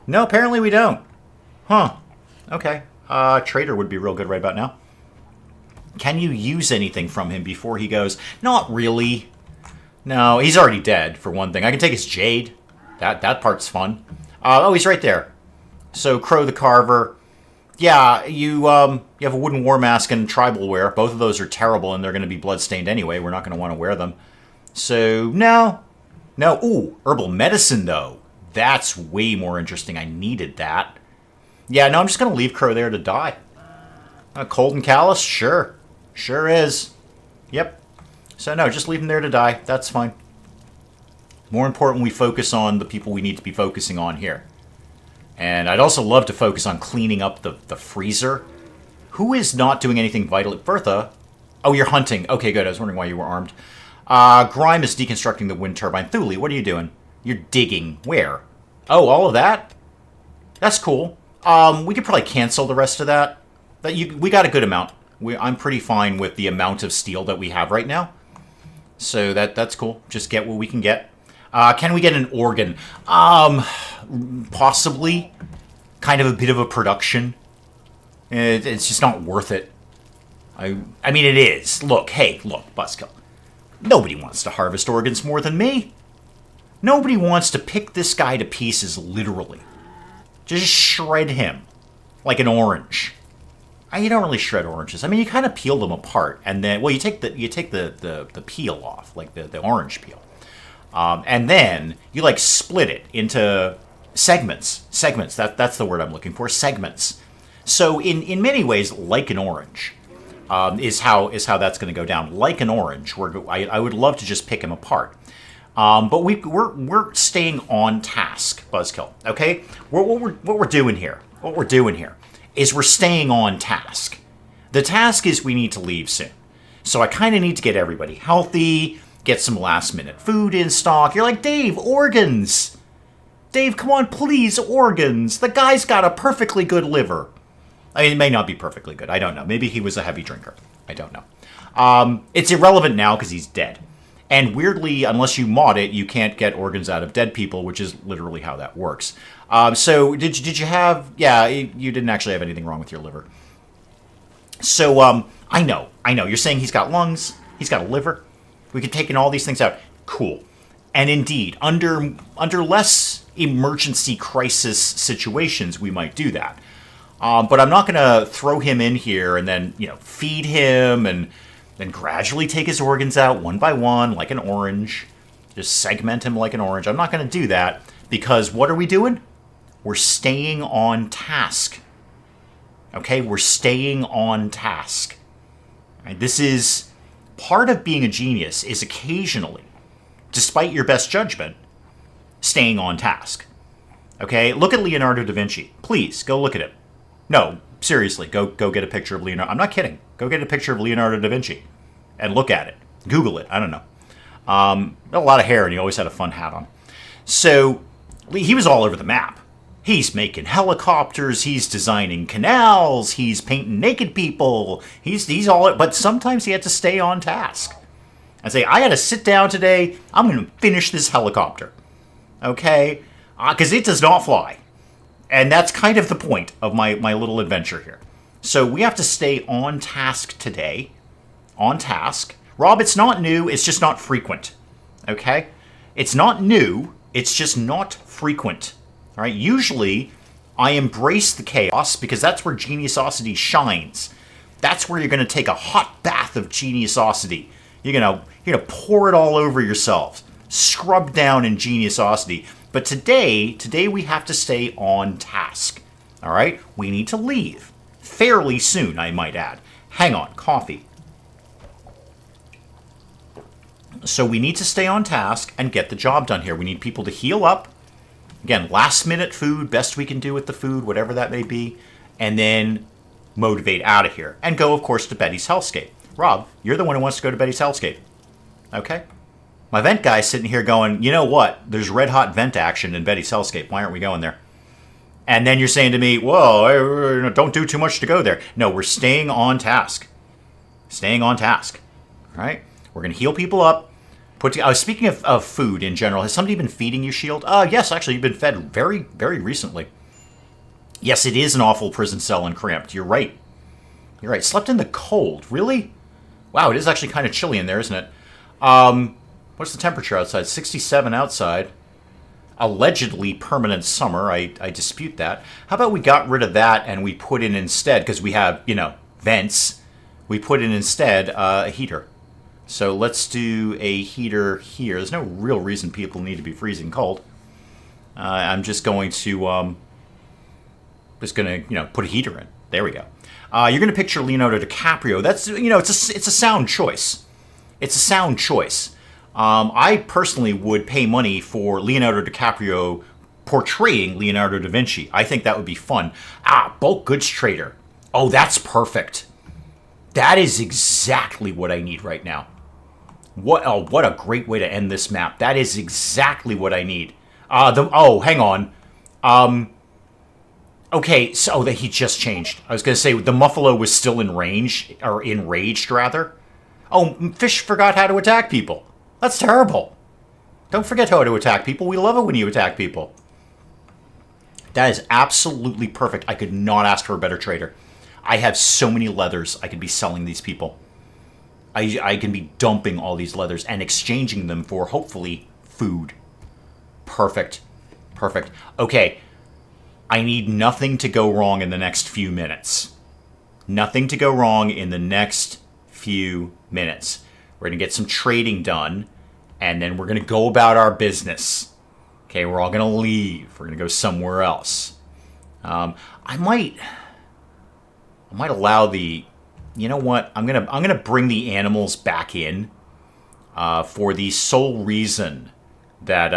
No, apparently we don't. Huh. Okay. Trader would be real good right about now. Can you use anything from him before he goes? Not really. No, he's already dead, for one thing. I can take his jade. That part's fun. Oh, he's right there. So, Crow the Carver. Yeah, you have a wooden war mask and tribal wear. Both of those are terrible, and they're going to be bloodstained anyway. We're not going to want to wear them. So, no. No. Ooh, herbal medicine, though. That's way more interesting. I needed that. Yeah, no, I'm just going to leave Crow there to die. Cold and callous? Sure. Sure is. Yep. So, no, just leave him there to die. That's fine. More important, we focus on the people we need to be focusing on here. And I'd also love to focus on cleaning up the freezer. Who is not doing anything vital? Bertha? Oh, you're hunting. Okay, good. I was wondering why you were armed. Grime is deconstructing the wind turbine. Thule, what are you doing? You're digging. Where? Oh, all of that? That's cool. We could probably cancel the rest of that. We got a good amount. I'm pretty fine with the amount of steel that we have right now. So that's cool. Just get what we can get. Can we get an organ? Possibly. Kind of a bit of a production. It's just not worth it. I mean, it is. Look, Buzzkill. Nobody wants to harvest organs more than me. Nobody wants to pick this guy to pieces, literally. Just shred him like an orange. You don't really shred oranges. I mean, you kind of peel them apart, and then, well, you take the peel off, like the orange peel, and then you like split it into segments. Segments. That's the word I'm looking for. Segments. So in many ways, like an orange, is how that's going to go down. Like an orange. I would love to just pick him apart. But we're staying on task, Buzzkill. Okay, what we're doing here is we're staying on task. The task is we need to leave soon, so I kind of need to get everybody healthy, get some last minute food in stock. You're like, Dave, organs. Dave, come on, please, organs. The guy's got a perfectly good liver. I mean, it may not be perfectly good. I don't know. Maybe he was a heavy drinker. I don't know. It's irrelevant now because he's dead. And weirdly, unless you mod it, you can't get organs out of dead people, which is literally how that works. So did you have... Yeah, you didn't actually have anything wrong with your liver. So, I know. You're saying he's got lungs, he's got a liver. We could take in all these things out. Cool. And indeed, under less emergency crisis situations, we might do that. But I'm not going to throw him in here and then, feed him and then gradually take his organs out one by one like an orange. Just segment him like an orange. I'm not going to do that because what are we doing? We're staying on task. Okay, we're staying on task. Right? This is part of being a genius is occasionally, despite your best judgment, staying on task. Okay, look at Leonardo da Vinci. Please, go look at him. No, seriously, go get a picture of Leonardo. I'm not kidding. Go get a picture of Leonardo da Vinci and look at it. Google it. I don't know. A lot of hair, and he always had a fun hat on. So he was all over the map. He's making helicopters. He's designing canals. He's painting naked people. He's all. But sometimes he had to stay on task and say, "I got to sit down today. I'm going to finish this helicopter." Okay, because it does not fly. And that's kind of the point of my little adventure here. So we have to stay on task today. On task. Rob, it's not new, it's just not frequent. Okay? It's not new, it's just not frequent. All right? Usually, I embrace the chaos because that's where geniusosity shines. That's where you're going to take a hot bath of geniusosity. You're going to pour it all over yourselves. Scrub down in geniusosity. But today we have to stay on task. All right? We need to leave. Fairly soon, I might add. Hang on, coffee. So we need to stay on task and get the job done here. We need people to heal up. Again, last minute food, best we can do with the food, whatever that may be. And then motivate out of here. And go, of course, to Betty's Hellscape. Rob, you're the one who wants to go to Betty's Hellscape. Okay? My vent guy's sitting here going, you know what? There's red hot vent action in Betty's Hellscape. Why aren't we going there? And then you're saying to me, whoa, don't do too much to go there. No, we're staying on task. Staying on task. All right? We're going to heal people up. Speaking of food in general, has somebody been feeding you, Shield? Yes, actually, you've been fed very, very recently. Yes, it is an awful prison cell and cramped. You're right. You're right. Slept in the cold. Really? Wow, it is actually kind of chilly in there, isn't it? What's the temperature outside? 67 outside. Allegedly permanent summer. I dispute that. How about we got rid of that and we put in instead, because we have, vents, we put in instead a heater. So let's do a heater here. There's no real reason people need to be freezing cold. I'm just going to put a heater in. There we go. You're going to picture Leonardo DiCaprio. That's it's a sound choice. It's a sound choice. I personally would pay money for Leonardo DiCaprio portraying Leonardo da Vinci. I think that would be fun. Bulk goods trader. Oh, that's perfect. That is exactly what I need right now. What a great way to end this map. That is exactly what I need. Hang on. Okay, so that he just changed. I was going to say the Muffalo was still in range, or enraged rather. Oh, fish forgot how to attack people. That's terrible. Don't forget how to attack people. We love it when you attack people. That is absolutely perfect. I could not ask for a better trader. I have so many leathers I could be selling these people. I can be dumping all these leathers and exchanging them for, hopefully, food. Perfect. Perfect. Okay. I need nothing to go wrong in the next few minutes. Nothing to go wrong in the next few minutes. We're going to get some trading done, and then we're going to go about our business. Okay, we're all going to leave. We're going to go somewhere else. I might allow the... You know what? I'm gonna bring the animals back in for the sole reason that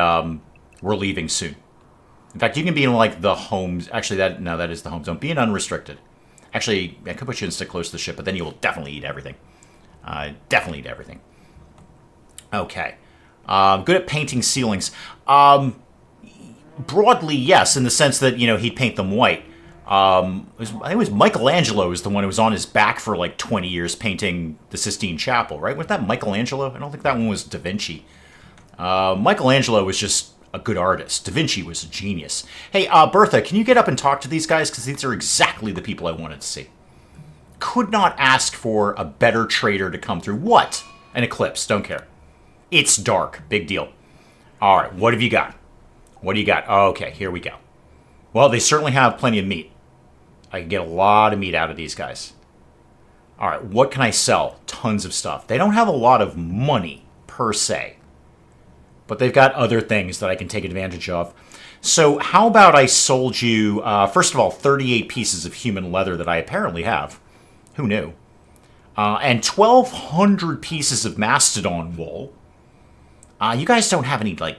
we're leaving soon. In fact, you can be in like the homes. Actually, that is the home zone. Be in unrestricted. Actually, I could put you in stick close to the ship, but then you will definitely eat everything. Definitely eat everything. Okay. Good at painting ceilings. Broadly, yes, in the sense that he'd paint them white. I think it was Michelangelo is the one who was on his back for like 20 years painting the Sistine Chapel, right? Was that Michelangelo? I don't think that one was Da Vinci. Michelangelo was just a good artist. Da Vinci was a genius. Hey, Bertha, can you get up and talk to these guys? Because these are exactly the people I wanted to see. Could not ask for a better trader to come through. What? An eclipse. Don't care. It's dark. Big deal. All right, what have you got? What do you got? Okay, here we go. Well, they certainly have plenty of meat. I can get a lot of meat out of these guys. All right, what can I sell? Tons of stuff. They don't have a lot of money, per se. But they've got other things that I can take advantage of. So how about I sold you, first of all, 38 pieces of human leather that I apparently have. Who knew? And 1,200 pieces of mastodon wool. You guys don't have any, like,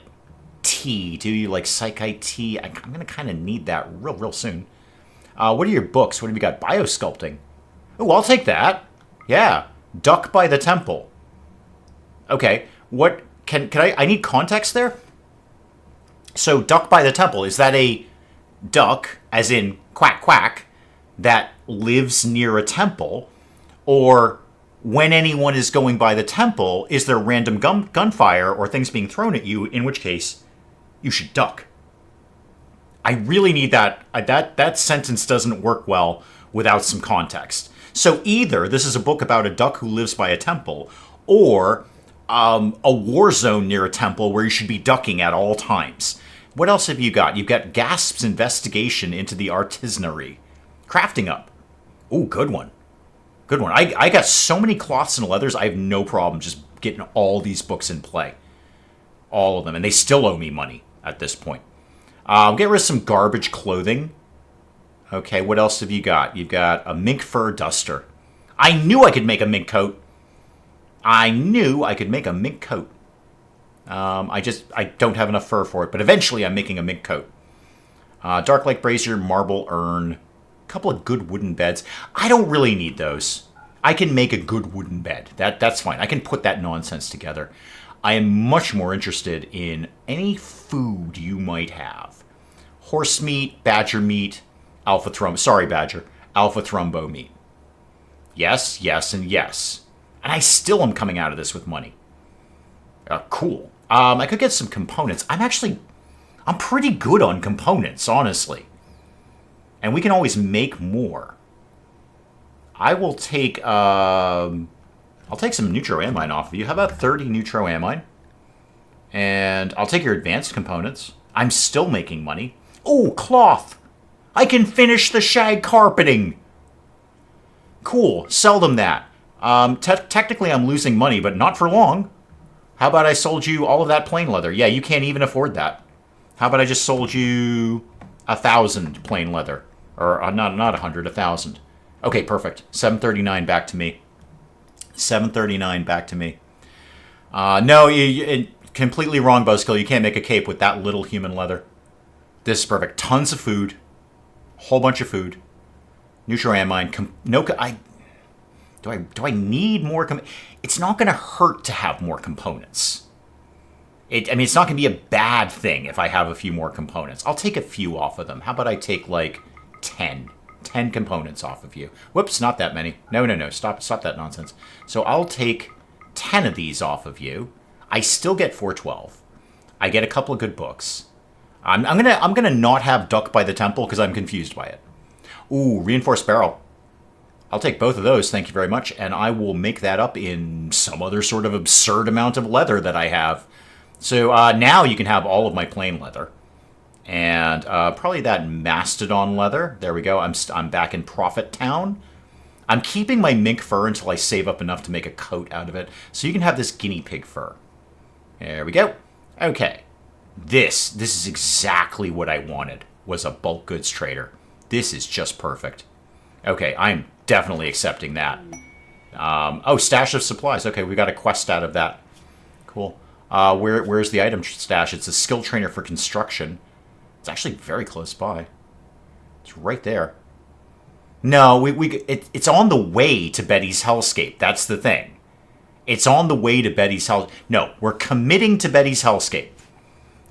tea, do you? Like psychite tea? I'm going to kind of need that real soon. What are your books? What have you got? Biosculpting. Oh, I'll take that. Yeah. Duck by the temple. Okay. What can I need context there? So duck by the temple, is that a duck, as in quack quack, that lives near a temple? Or when anyone is going by the temple, is there random gunfire or things being thrown at you, in which case you should duck? I really need that. That sentence doesn't work well without some context. So either this is a book about a duck who lives by a temple, or a war zone near a temple where you should be ducking at all times. What else have you got? You've got Gasp's investigation into the artisanry. Crafting up. Ooh, good one. Good one. I got so many cloths and leathers, I have no problem just getting all these books in play. All of them. And they still owe me money at this point. I'll get rid of some garbage clothing. Okay, what else have you got? You've got a mink fur duster. I knew I could make a mink coat. I knew I could make a mink coat. I don't have enough fur for it, but eventually I'm making a mink coat. Dark Lake Brazier, marble urn. A couple of good wooden beds. I don't really need those. I can make a good wooden bed. That's fine. I can put that nonsense together. I am much more interested in any food you might have. Horse meat, badger meat, alpha thrumbo meat. Yes, yes, and yes. And I still am coming out of this with money. Cool. I could get some components. I'm pretty good on components, honestly. And we can always make more. I will take, I'll take some neutroamine off of you. How about 30 neutroamine? And I'll take your advanced components. I'm still making money. Oh, cloth! I can finish the shag carpeting! Cool, sell them that. Technically I'm losing money, but not for long. How about I sold you all of that plain leather? Yeah, you can't even afford that. How about I just sold you 1,000 plain leather? Or not 100, 1,000. Okay, perfect. 739 back to me. 739 back to me. No, you completely wrong, Buzzkill. You can't make a cape with that little human leather. This is perfect. Tons of food. Whole bunch of food. Neutroamine. Do I need more? It's not going to hurt to have more components. It's not going to be a bad thing if I have a few more components. I'll take a few off of them. How about I take, like, 10. 10 components off of you. Whoops, not that many. No, no, no. Stop that nonsense. So I'll take 10 of these off of you. I still get 412. I get a couple of good books. I'm gonna not have Duck by the Temple because I'm confused by it. Ooh, reinforced barrel. I'll take both of those, thank you very much, and I will make that up in some other sort of absurd amount of leather that I have. So now you can have all of my plain leather. And probably that mastodon leather. There we go. I'm back in Prophet Town. I'm keeping my mink fur until I save up enough to make a coat out of it. So you can have this guinea pig fur. There we go. Okay. This is exactly what I wanted, was a bulk goods trader. This is just perfect. Okay, I'm definitely accepting that. Oh, stash of supplies. Okay, we got a quest out of that. Cool. Where's the item stash? It's a skill trainer for construction. It's actually very close by. It's right there. No, it's on the way to Betty's Hellscape. That's the thing. It's on the way to Betty's Hell. No, we're committing to Betty's Hellscape.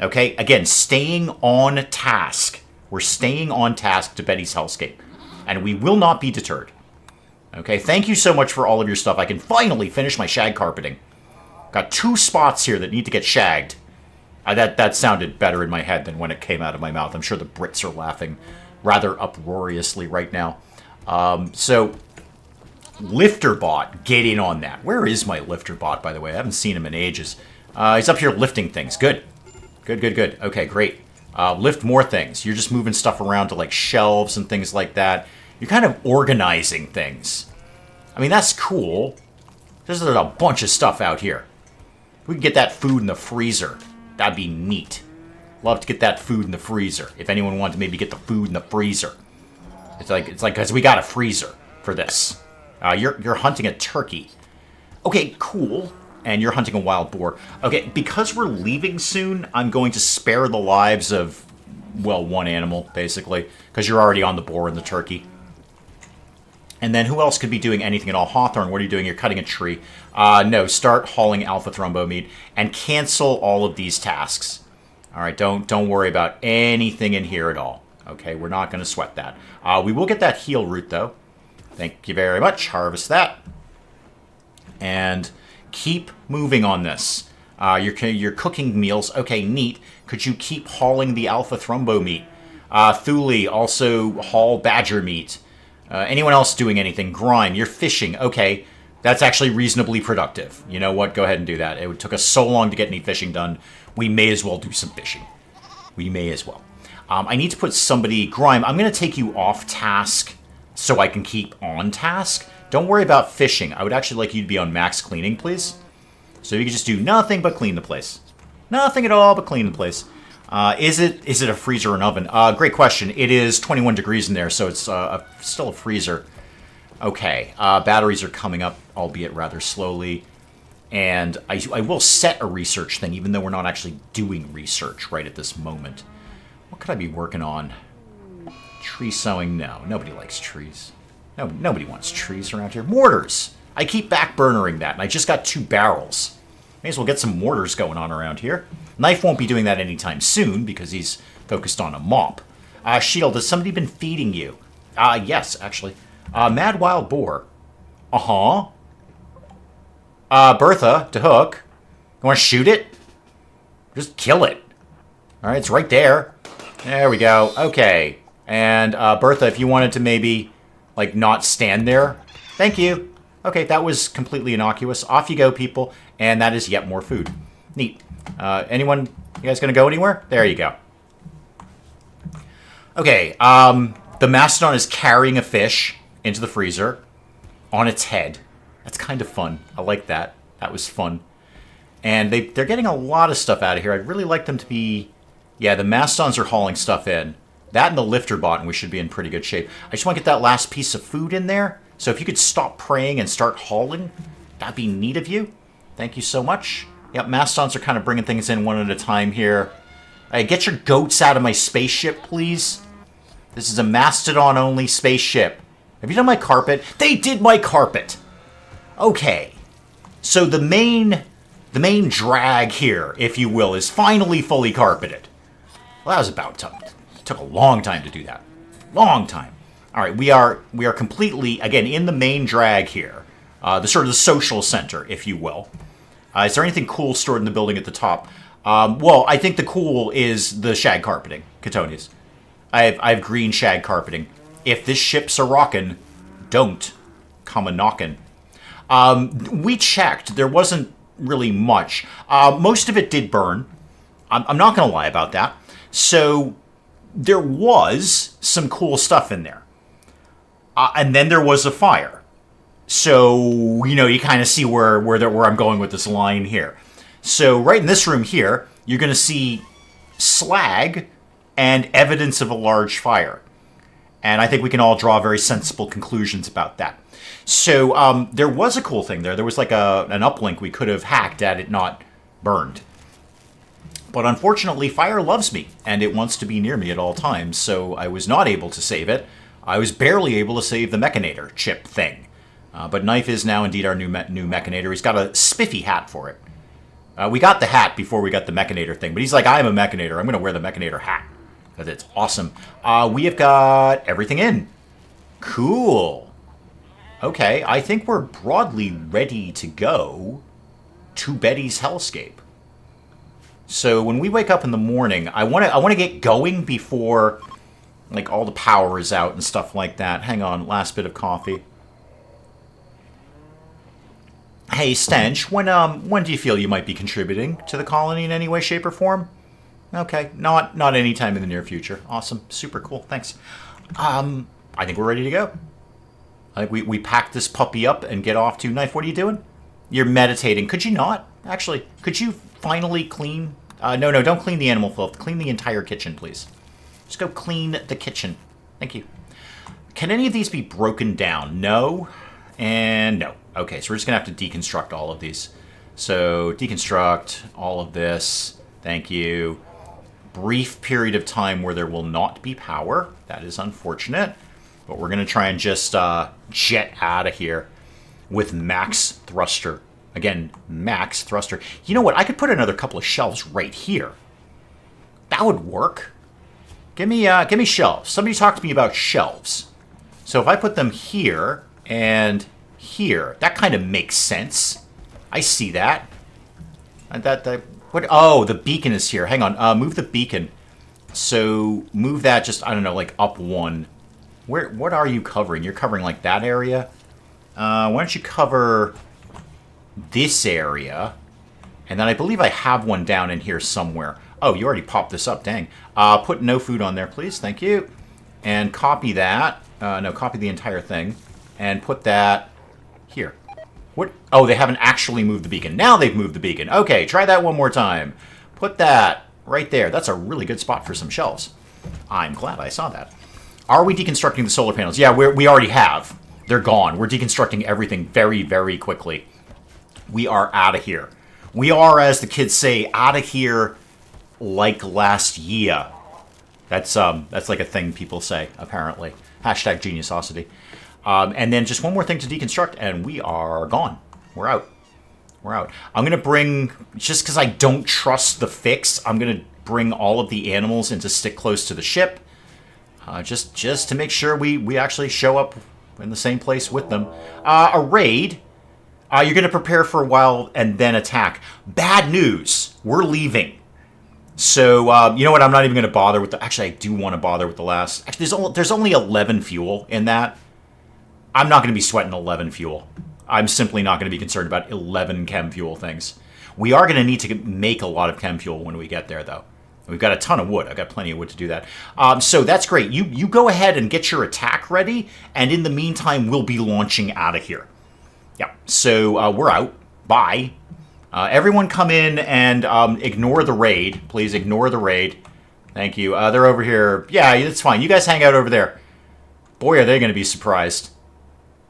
Okay? Again, staying on task. We're staying on task to Betty's Hellscape. And we will not be deterred. Okay? Thank you so much for all of your stuff. I can finally finish my shag carpeting. Got 2 spots here that need to get shagged. That sounded better in my head than when it came out of my mouth. I'm sure the Brits are laughing rather uproariously right now. So, Lifterbot, get in on that. Where is my Lifterbot, by the way? I haven't seen him in ages. He's up here lifting things. Good. Good. Okay, great. Lift more things. You're just moving stuff around to, like, shelves and things like that. You're kind of organizing things. I mean, that's cool. There's a bunch of stuff out here. We can get that food in the freezer. That'd be neat. Love to get that food in the freezer. If anyone wanted to maybe get the food in the freezer. It's like because we got a freezer for this. You're hunting a turkey. Okay, cool. And you're hunting a wild boar. Okay, because we're leaving soon, I'm going to spare the lives of, well, one animal, basically. Because you're already on the boar and the turkey. And then who else could be doing anything at all? Hawthorne, what are you doing? You're cutting a tree. No, start hauling alpha thrombo meat. And cancel all of these tasks. All right, don't worry about anything in here at all. Okay, we're not going to sweat that. We will get that heal root, though. Thank you very much. Harvest that. And keep moving on this. You're cooking meals. Okay, neat. Could you keep hauling the alpha thrombo meat? Thule, also haul badger meat. Anyone else doing anything? Grime, you're fishing. Okay, that's actually reasonably productive. You know what? Go ahead and do that. It took us so long to get any fishing done. We may as well do some fishing. We may as well. I need to put somebody... Grime, I'm going to take you off task so I can keep on task. Don't worry about fishing. I would actually like you to be on max cleaning, please. So you can just do nothing but clean the place. Nothing at all but clean the place. Is it a freezer or an oven? Great question. It is 21 degrees in there, so it's still a freezer. Okay, batteries are coming up, albeit rather slowly. And I will set a research thing, even though we're not actually doing research right at this moment. What could I be working on? Tree sowing? No, nobody likes trees. No, nobody wants trees around here. Mortars! I keep backburnering that, and I just got 2 barrels. May as well get some mortars going on around here. Knife won't be doing that anytime soon, because he's focused on a mop. Shield, has somebody been feeding you? Yes, actually. Mad Wild Boar. Uh-huh. Bertha, to hook. You want to shoot it? Just kill it. Alright, it's right there. There we go. Okay. And, Bertha, if you wanted to maybe, like, not stand there. Thank you. Okay, that was completely innocuous. Off you go, people. And that is yet more food. Neat. Anyone? You guys gonna go anywhere? There you go. Okay, the mastodon is carrying a fish into the freezer on its head. That's kind of fun. I like that. That was fun. And they're getting a lot of stuff out of here. I'd really like them to be... Yeah, the mastodons are hauling stuff in. That and the lifter bot, and we should be in pretty good shape. I just want to get that last piece of food in there. So if you could stop praying and start hauling, that'd be neat of you. Thank you so much. Yep, mastodons are kind of bringing things in one at a time here. Hey, get your goats out of my spaceship, please. This is a mastodon-only spaceship. Have you done my carpet? They did my carpet! Okay. So the main drag here, if you will, is finally fully carpeted. Well, that was about time. It took a long time to do that. Long time. All right, we are completely, again, in the main drag here. The sort of the social center, if you will. Is there anything cool stored in the building at the top? Well, I think the cool is the shag carpeting, Catonius. I have green shag carpeting. If this ship's a rockin', don't come a knockin'. We checked. There wasn't really much. Most of it did burn. I'm not going to lie about that. So there was some cool stuff in there. And then there was a fire. So, you kind of see where I'm going with this line here. So right in this room here, you're going to see slag and evidence of a large fire. And I think we can all draw very sensible conclusions about that. So there was a cool thing there. There was like an uplink we could have hacked had it not burned. But unfortunately, fire loves me, and it wants to be near me at all times, so I was not able to save it. I was barely able to save the Mechanator chip thing. But Knife is now indeed our new Mechanator. He's got a spiffy hat for it. We got the hat before we got the Mechanator thing, but he's like, I'm a Mechanator. I'm going to wear the Mechanator hat, because it's awesome. We have got everything in. Cool. Okay, I think we're broadly ready to go to Betty's Hellscape. So when we wake up in the morning, I want to get going before like all the power is out and stuff like that. Hang on, last bit of coffee. Hey Stench, when do you feel you might be contributing to the colony in any way, shape, or form? Okay, not anytime in the near future. Awesome, super cool, thanks. I think we're ready to go. I think we pack this puppy up and get off to Knife. What are you doing? You're meditating. Could you not? Actually, could you finally clean? No, don't clean the animal filth. Clean the entire kitchen, please. Just go clean the kitchen. Thank you. Can any of these be broken down? No, and no. Okay, so we're just going to have to deconstruct all of these. So deconstruct all of this. Thank you. Brief period of time where there will not be power. That is unfortunate. But we're going to try and just jet out of here with max thruster. Again, max thruster. You know what? I could put another couple of shelves right here. That would work. Give me shelves. Somebody talk to me about shelves. So if I put them here and here, that kind of makes sense. I see that. And what? Oh, the beacon is here. Hang on. Move the beacon. So move that just, I don't know, like up one. What are you covering? You're covering like that area? Why don't you cover this area? And then I believe I have one down in here somewhere. Oh, you already popped this up, dang. Put no food on there, please. Thank you. And copy that. No, copy the entire thing. And put that here. What? Oh, they haven't actually moved the beacon. Now they've moved the beacon. Okay, try that one more time. Put that right there. That's a really good spot for some shelves. I'm glad I saw that. Are we deconstructing the solar panels? Yeah, we already have. They're gone. We're deconstructing everything very, very quickly. We are out of here. We are, as the kids say, out of here like last year. That's like a thing people say, apparently. Hashtag geniusosity. And then just one more thing to deconstruct, and we are gone. We're out. We're out. I'm going to bring, just because I don't trust the fix, I'm going to bring all of the animals in to stick close to the ship. Just to make sure we actually show up in the same place with them. A raid. You're going to prepare for a while and then attack. Bad news. We're leaving. So, you know what? I'm not even going to bother with the... Actually, I do want to bother with the last... Actually, there's only 11 fuel in that. I'm not going to be sweating 11 fuel. I'm simply not going to be concerned about 11 chem fuel things. We are going to need to make a lot of chem fuel when we get there, though. We've got a ton of wood. I've got plenty of wood to do that. So that's great. You go ahead and get your attack ready, and in the meantime, we'll be launching out of here. Yeah, so we're out. Bye. Everyone come in and ignore the raid. Please ignore the raid. Thank you. They're over here. Yeah, it's fine. You guys hang out over there. Boy, are they going to be surprised.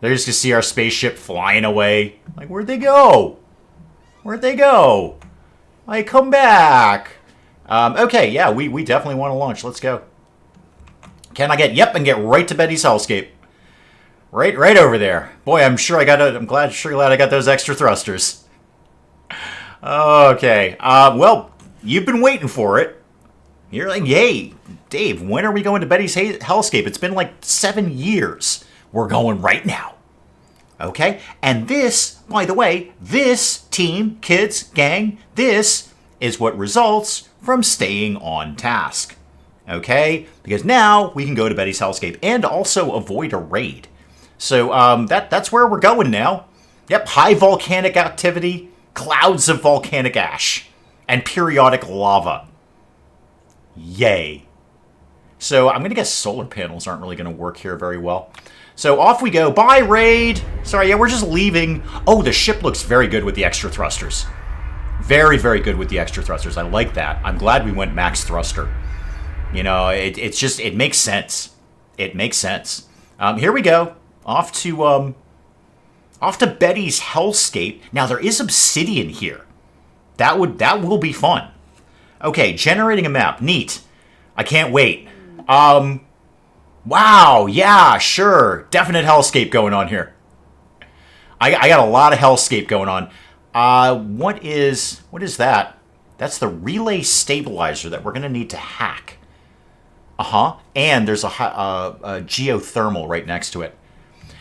They're just going to see our spaceship flying away. Like, where'd they go? Where'd they go? Like, come back. Okay, yeah, we definitely want to launch. Let's go. Can I get... Yep, and get right to Betty's Hellscape. Right over there. Boy, I'm glad I got those extra thrusters. Okay. Well, you've been waiting for it. You're like, yay, Dave, when are we going to Betty's Hellscape? It's been like 7 years. We're going right now. Okay? And this, by the way, this team, kids, gang, this is what results from staying on task. Okay? Because now we can go to Betty's Hellscape and also avoid a raid. So that's where we're going now. Yep, high volcanic activity, clouds of volcanic ash, and periodic lava. Yay. So I'm going to guess solar panels aren't really going to work here very well. So off we go. Bye, raid. Sorry, yeah, we're just leaving. Oh, the ship looks very good with the extra thrusters. Very, very good with the extra thrusters. I like that. I'm glad we went max thruster. You know, it makes sense. It makes sense. Here we go. Off to Betty's Hellscape. Now, there is obsidian here. That will be fun. Okay, generating a map. Neat. I can't wait. Wow, yeah, sure. Definite hellscape going on here. I got a lot of hellscape going on. What is that? That's the relay stabilizer that we're going to need to hack. And there's a geothermal right next to it.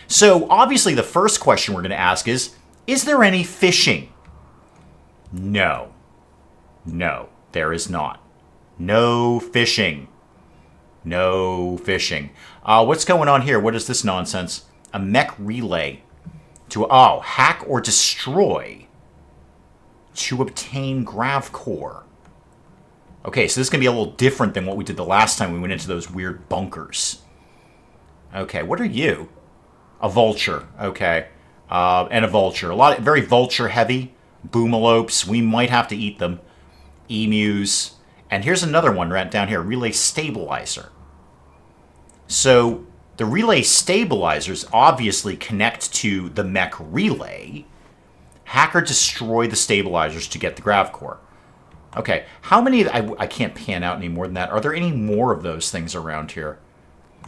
So, obviously, the first question we're going to ask is there any fishing? No. No, there is not. No fishing. No fishing. What's going on here? What is this nonsense? A mech relay to, hack or destroy to obtain grav core. Okay, so this is going to be a little different than what we did the last time we went into those weird bunkers. Okay, what are you? A vulture. Okay. And a vulture. Very vulture heavy. Boomalopes. We might have to eat them. Emus. And here's another one right down here. Relay stabilizer. So the relay stabilizers obviously connect to the mech relay. Hack or destroy the stabilizers to get the grav core. Okay. How many... I can't pan out any more than that. Are there any more of those things around here?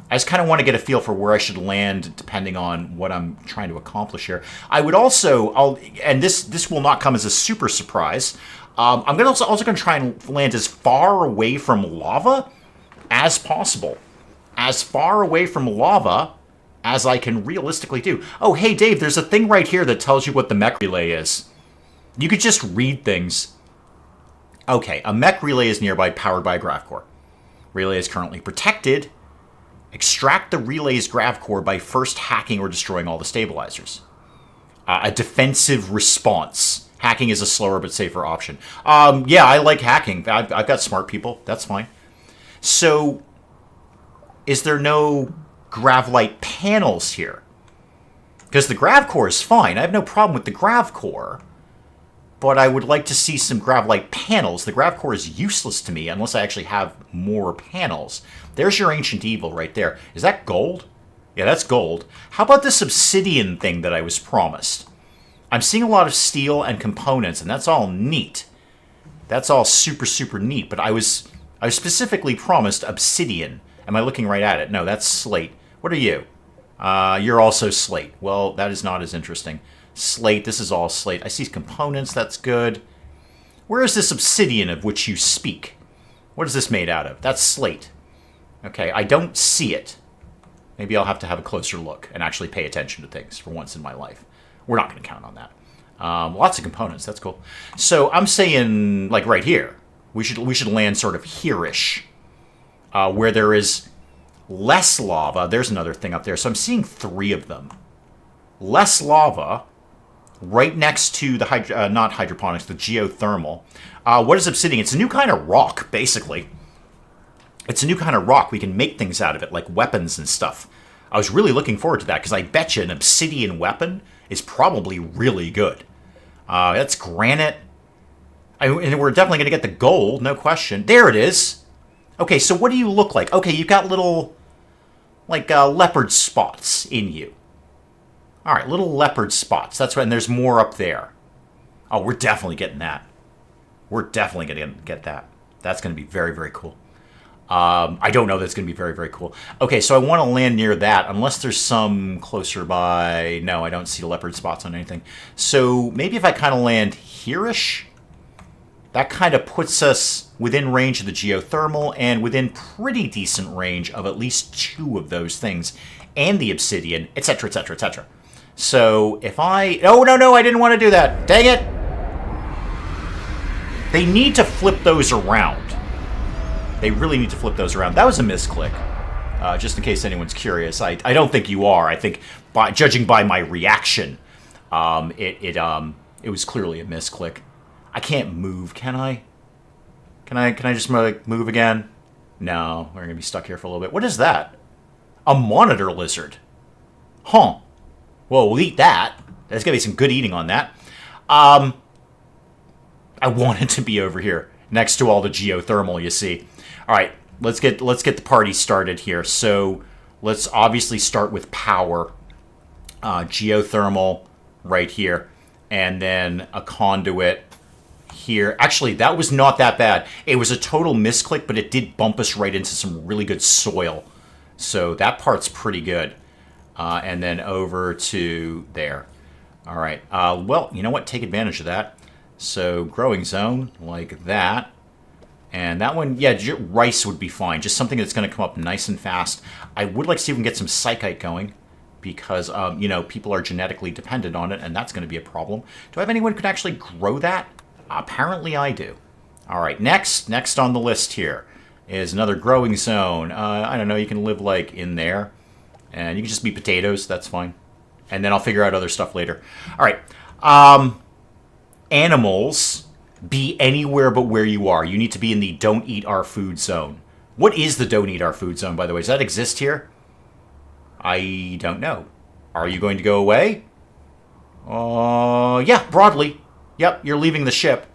I just kind of want to get a feel for where I should land depending on what I'm trying to accomplish here. I would also, and this will not come as a super surprise, I'm also going to try and land as far away from lava as possible. As far away from lava as I can realistically do. Oh, hey, Dave, there's a thing right here that tells you what the mech relay is. You could just read things. Okay, a mech relay is nearby, powered by a grav core. Relay is currently protected. Extract the relay's grav core by first hacking or destroying all the stabilizers. A defensive response. Hacking is a slower but safer option. Yeah, I like hacking. I've got smart people. That's fine. So, is there no gravlite panels here? Because the grav core is fine. I have no problem with the grav core. But I would like to see some gravlite panels. The grav core is useless to me unless I actually have more panels. There's your ancient evil right there. Is that gold? Yeah, that's gold. How about this obsidian thing that I was promised? I'm seeing a lot of steel and components, and that's all neat. That's all super, super neat. But I was specifically promised obsidian. Am I looking right at it? No, that's slate. What are you? You're also slate. Well, that is not as interesting. Slate, this is all slate. I see components, that's good. Where is this obsidian of which you speak? What is this made out of? That's slate. Okay, I don't see it. Maybe I'll have to have a closer look and actually pay attention to things for once in my life. We're not going to count on that. Lots of components, that's cool. So I'm saying, like right here, we should land sort of here-ish, where there is less lava. There's another thing up there. So I'm seeing 3 of them. Less lava, right next to the, not hydroponics, the geothermal. What is obsidian? It's a new kind of rock, basically. It's a new kind of rock. We can make things out of it, like weapons and stuff. I was really looking forward to that, because I bet you an obsidian weapon is probably really good. That's granite. And we're definitely going to get the gold, no question. There it is. Okay, so what do you look like? Okay, you've got little, like, leopard spots in you. All right, little leopard spots. That's right, and there's more up there. Oh, we're definitely getting that. We're definitely going to get that. That's going to be very, very cool. I don't know that's going to be very, very cool. Okay, so I want to land near that, unless there's some closer by... No, I don't see leopard spots on anything. So maybe if I kind of land here-ish? That kind of puts us within range of the geothermal and within pretty decent range of at least 2 of those things, and the obsidian, etc., etc., etc. So if I... Oh, no, I didn't want to do that. Dang it. They need to flip those around. They really need to flip those around. That was a misclick. Just in case anyone's curious. I don't think you are. I think, judging by my reaction, it was clearly a misclick. I can't move, can I? Can I just move again? No, we're gonna be stuck here for a little bit. What is that? A monitor lizard. Huh. Well, we'll eat that. There's gonna be some good eating on that. I wanted to be over here next to all the geothermal, you see. All right, let's get the party started here. So let's obviously start with power. Geothermal right here, and then a conduit here. Actually, that was not that bad. It was a total misclick, but it did bump us right into some really good soil. So that part's pretty good. And then over to there. All right. Well, you know what? Take advantage of that. So growing zone like that. And that one, yeah, rice would be fine. Just something that's going to come up nice and fast. I would like to see if we can get some psychite going, because, you know, people are genetically dependent on it, and that's going to be a problem. Do I have anyone who can actually grow that? Apparently I do. All right, next on the list here is another growing zone. I don't know, you can live, like, in there. And you can just be potatoes, that's fine. And then I'll figure out other stuff later. All right, animals, be anywhere but where you are. You need to be in the don't eat our food zone. What is the don't eat our food zone, by the way? Does that exist here? I don't know. Are you going to go away? Yeah, broadly. Yep, you're leaving the ship.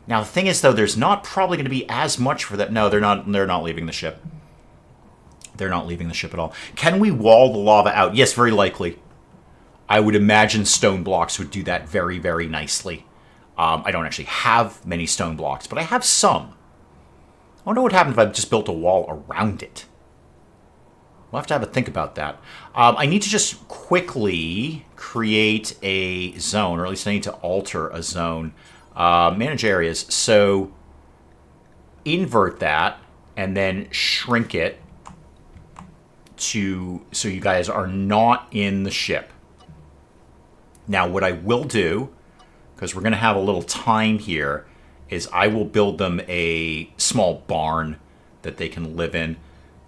Now, the thing is, though, there's not probably going to be as much for that. No, they're not leaving the ship. They're not leaving the ship at all. Can we wall the lava out? Yes, very likely. I would imagine stone blocks would do that very, very nicely. I don't actually have many stone blocks, but I have some. I wonder what happened if I just built a wall around it. We'll have to have a think about that. I need to just quickly create a zone, or at least I need to alter a zone. Manage areas. So invert that and then shrink it to so you guys are not in the ship. Now, what I will do, because we're going to have a little time here, is I will build them a small barn that they can live in.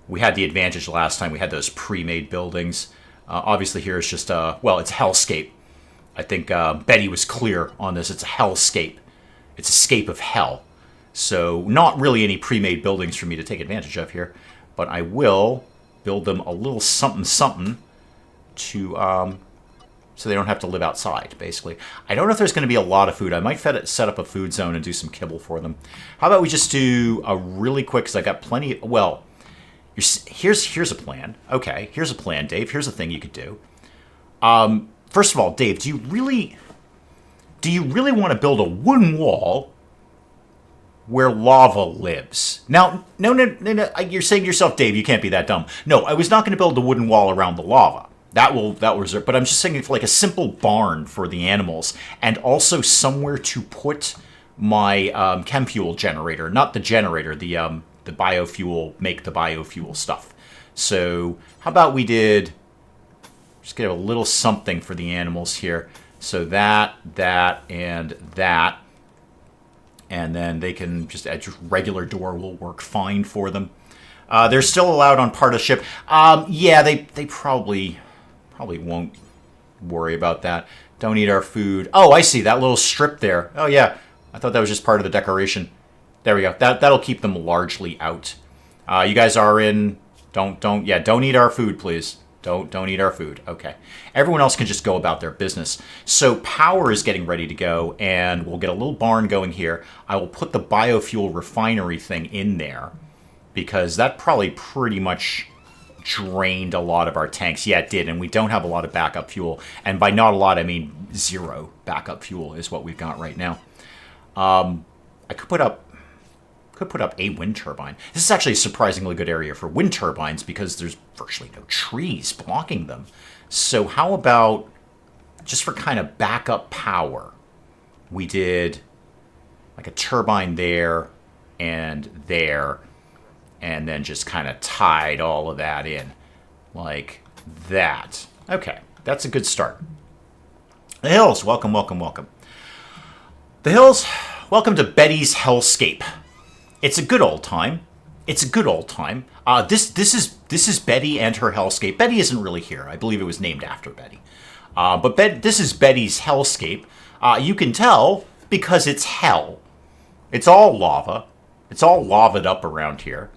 We had the advantage last time. We had those pre-made buildings. Obviously, here is just well, it's a hellscape. I think Betty was clear on this. It's a hellscape. It's a scape of hell. So not really any pre-made buildings for me to take advantage of here. But I will build them a little something to so they don't have to live outside, basically. I don't know if there's going to be a lot of food. I might set up a food zone and do some kibble for them. How about we just do a really quick, because I got plenty. Well, here's a plan. Okay, here's a plan, Dave. Here's a thing you could do. First of all, Dave, do you really want to build a wooden wall where lava lives? Now, no, you're saying to yourself, Dave, you can't be that dumb. No, I was not going to build a wooden wall around the lava. That will reserve. But I'm just saying, for like a simple barn for the animals, and also somewhere to put my chem fuel generator, not the generator, the biofuel, make the biofuel stuff. So how about we did just get a little something for the animals here. So that, and that. And then they can just a regular door will work fine for them. They're still allowed on part of the ship. Yeah, they probably won't worry about that. Don't eat our food. Oh, I see that little strip there. Oh yeah, I thought that was just part of the decoration. There we go. That'll keep them largely out. You guys are in. Don't eat our food, please. Don't eat our food. Okay. Everyone else can just go about their business. So power is getting ready to go, and we'll get a little barn going here. I will put the biofuel refinery thing in there, because that probably pretty much drained a lot of our tanks. Yeah, it did, and we don't have a lot of backup fuel. And by not a lot, I mean 0 backup fuel is what we've got right now. I could put up a wind turbine. This is actually a surprisingly good area for wind turbines because there's virtually no trees blocking them. So how about, just for kind of backup power, we did like a turbine there and there, and then just kind of tied all of that in like that. Okay, that's a good start. The Hills, welcome, welcome, welcome. The Hills, welcome to Betty's Hellscape. It's a good old time. It's a good old time. This is Betty and her hellscape. Betty isn't really here. I believe it was named after Betty. But this is Betty's hellscape. You can tell because it's hell. It's all lava. It's all lavaed up around here.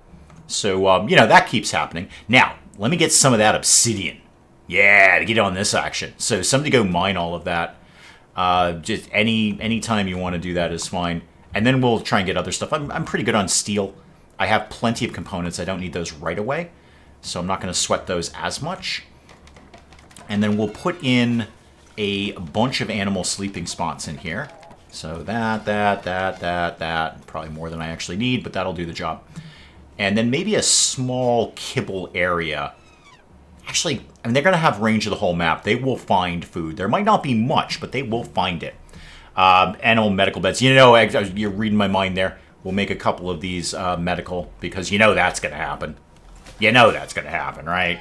So, that keeps happening. Now, let me get some of that obsidian. Yeah, to get on this action. So somebody go mine all of that. Just any time you want to do that is fine. And then we'll try and get other stuff. I'm pretty good on steel. I have plenty of components. I don't need those right away. So I'm not going to sweat those as much. And then we'll put in a bunch of animal sleeping spots in here. So that. Probably more than I actually need, but that'll do the job. And then maybe a small kibble area. Actually, I mean, they're going to have range of the whole map. They will find food. There might not be much, but they will find it. Animal medical beds. You're reading my mind there. We'll make a couple of these medical, because that's going to happen. That's going to happen, right?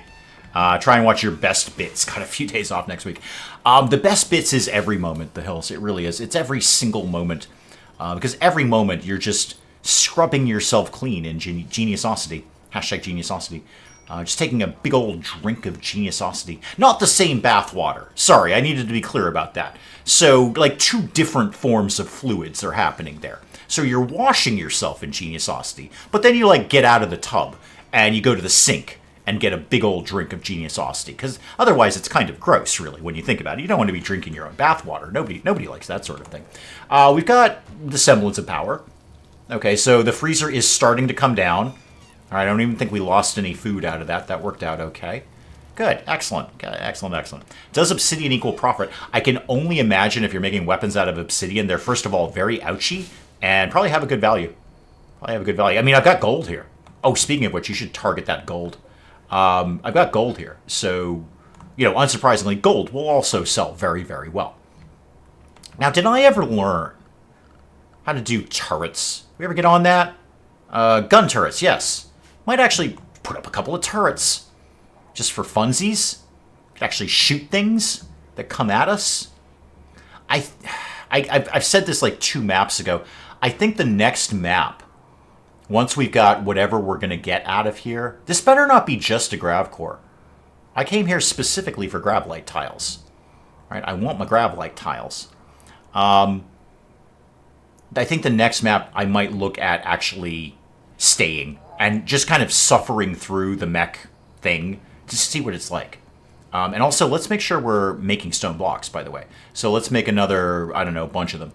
Try and watch your best bits. Got a few days off next week. The best bits is every moment, the Hills. It really is. It's every single moment. Because every moment you're just scrubbing yourself clean in geniusosity. Hashtag geniusosity. Just taking a big old drink of geniusosity. Not the same bathwater. Sorry, I needed to be clear about that. So, like, two different forms of fluids are happening there. So you're washing yourself in geniusosity, but then you, get out of the tub and you go to the sink and get a big old drink of geniusosity, because otherwise it's kind of gross, really, when you think about it. You don't want to be drinking your own bathwater. Nobody likes that sort of thing. We've got the semblance of power. Okay, so the freezer is starting to come down. All right, I don't even think we lost any food out of that. That worked out okay. Good, excellent, excellent. Does obsidian equal profit? I can only imagine if you're making weapons out of obsidian, they're first of all very ouchy and probably have a good value. I mean, I've got gold here. Oh, speaking of which, you should target that gold. I've got gold here, so, unsurprisingly, gold will also sell very, very well. Now, did I ever learn how to do turrets? We ever get on that? Gun turrets, yes. Might actually put up a couple of turrets. Just for funsies. Could actually shoot things that come at us. I've said this like 2 maps ago. I think the next map, once we've got whatever we're going to get out of here, this better not be just a grav core. I came here specifically for gravlite tiles. Right? I want my gravlite tiles. I think the next map I might look at actually staying and just kind of suffering through the mech thing to see what it's like. And also, let's make sure we're making stone blocks, by the way. So let's make another, I don't know, bunch of them.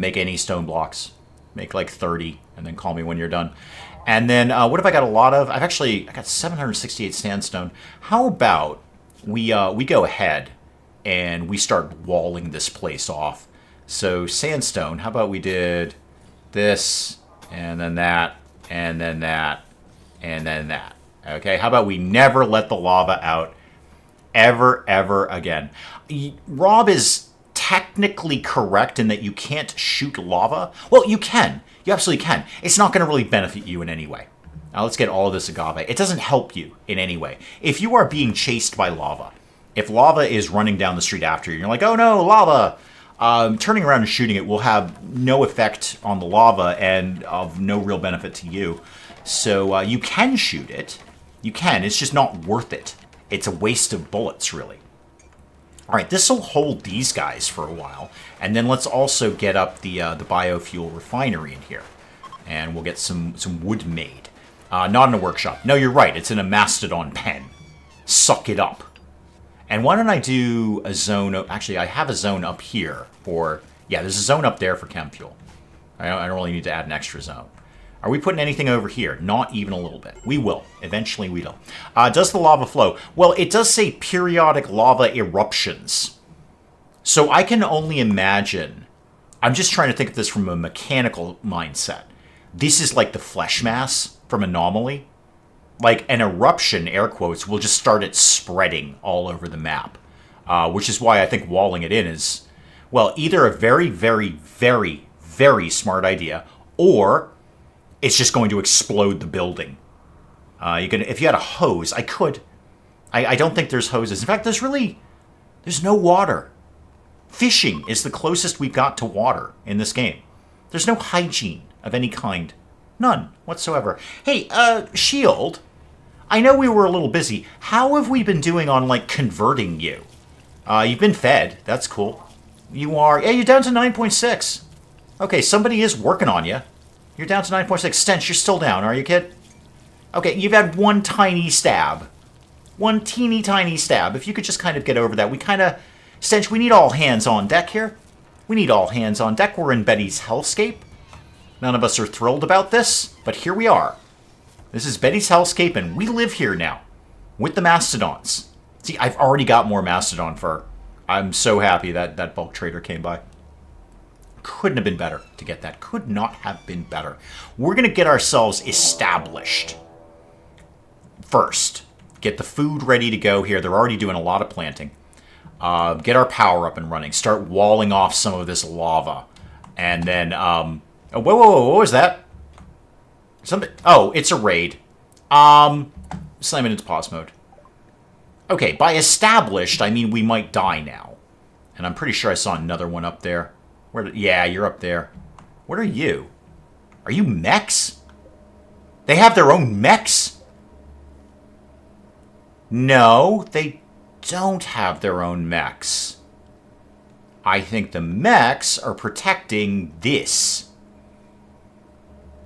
Make any stone blocks. Make like 30, and then call me when you're done. And then, what have I got a lot of? I got 768 sandstone. How about we go ahead and we start walling this place off? So sandstone, how about we did this, and then that, and then that, and then that. Okay, how about we never let the lava out ever again? Rob is technically correct in that you can't shoot lava. Well, you can. You absolutely can. It's not going to really benefit you in any way. Now, let's get all of this agave. It doesn't help you in any way. If you are being chased by lava, if lava is running down the street after you, you're like, oh no, lava! Turning around and shooting it will have no effect on the lava and of no real benefit to you. So you can shoot it. You can. It's just not worth it. It's a waste of bullets, really. All right, this will hold these guys for a while. And then let's also get up the biofuel refinery in here. And we'll get some wood made. Not in a workshop. No, you're right. It's in a mastodon pen. Suck it up. And why don't I do a zone... Actually, I have a zone up here for... Yeah, there's a zone up there for chem fuel. I don't really need to add an extra zone. Are we putting anything over here? Not even a little bit. We will. Eventually we will. Does the lava flow? Well, it does say periodic lava eruptions. So I can only imagine... I'm just trying to think of this from a mechanical mindset. This is like the flesh mass from Anomaly. Like an eruption, air quotes, will just start it spreading all over the map. Which is why I think walling it in is, well, either a very, very, very, very smart idea. Or it's just going to explode the building. If you had a hose, I could. I don't think there's hoses. In fact, there's no water. Fishing is the closest we've got to water in this game. There's no hygiene of any kind. None whatsoever. Hey, Shield, I know we were a little busy. How have we been doing on, like, converting you? You've been fed. That's cool. You're down to 9.6. Okay, somebody is working on you. You're down to 9.6. Stench, you're still down, are you, kid? Okay, you've had one tiny stab. One teeny tiny stab. If you could just kind of get over that. Stench, we need all hands on deck here. We need all hands on deck. We're in Betty's hellscape. None of us are thrilled about this, but here we are. This is Betty's hellscape, and we live here now with the mastodons. See, I've already got more mastodon fur. I'm so happy that bulk trader came by. Couldn't have been better to get that. Could not have been better. We're going to get ourselves established first. Get the food ready to go here. They're already doing a lot of planting. Get our power up and running. Start walling off some of this lava. And then, whoa, what was that? It's a raid. Slam it into pause mode. Okay, by established, I mean we might die now. And I'm pretty sure I saw another one up there. Yeah, you're up there. What are you? Are you mechs? They have their own mechs? No, they don't have their own mechs. I think the mechs are protecting this.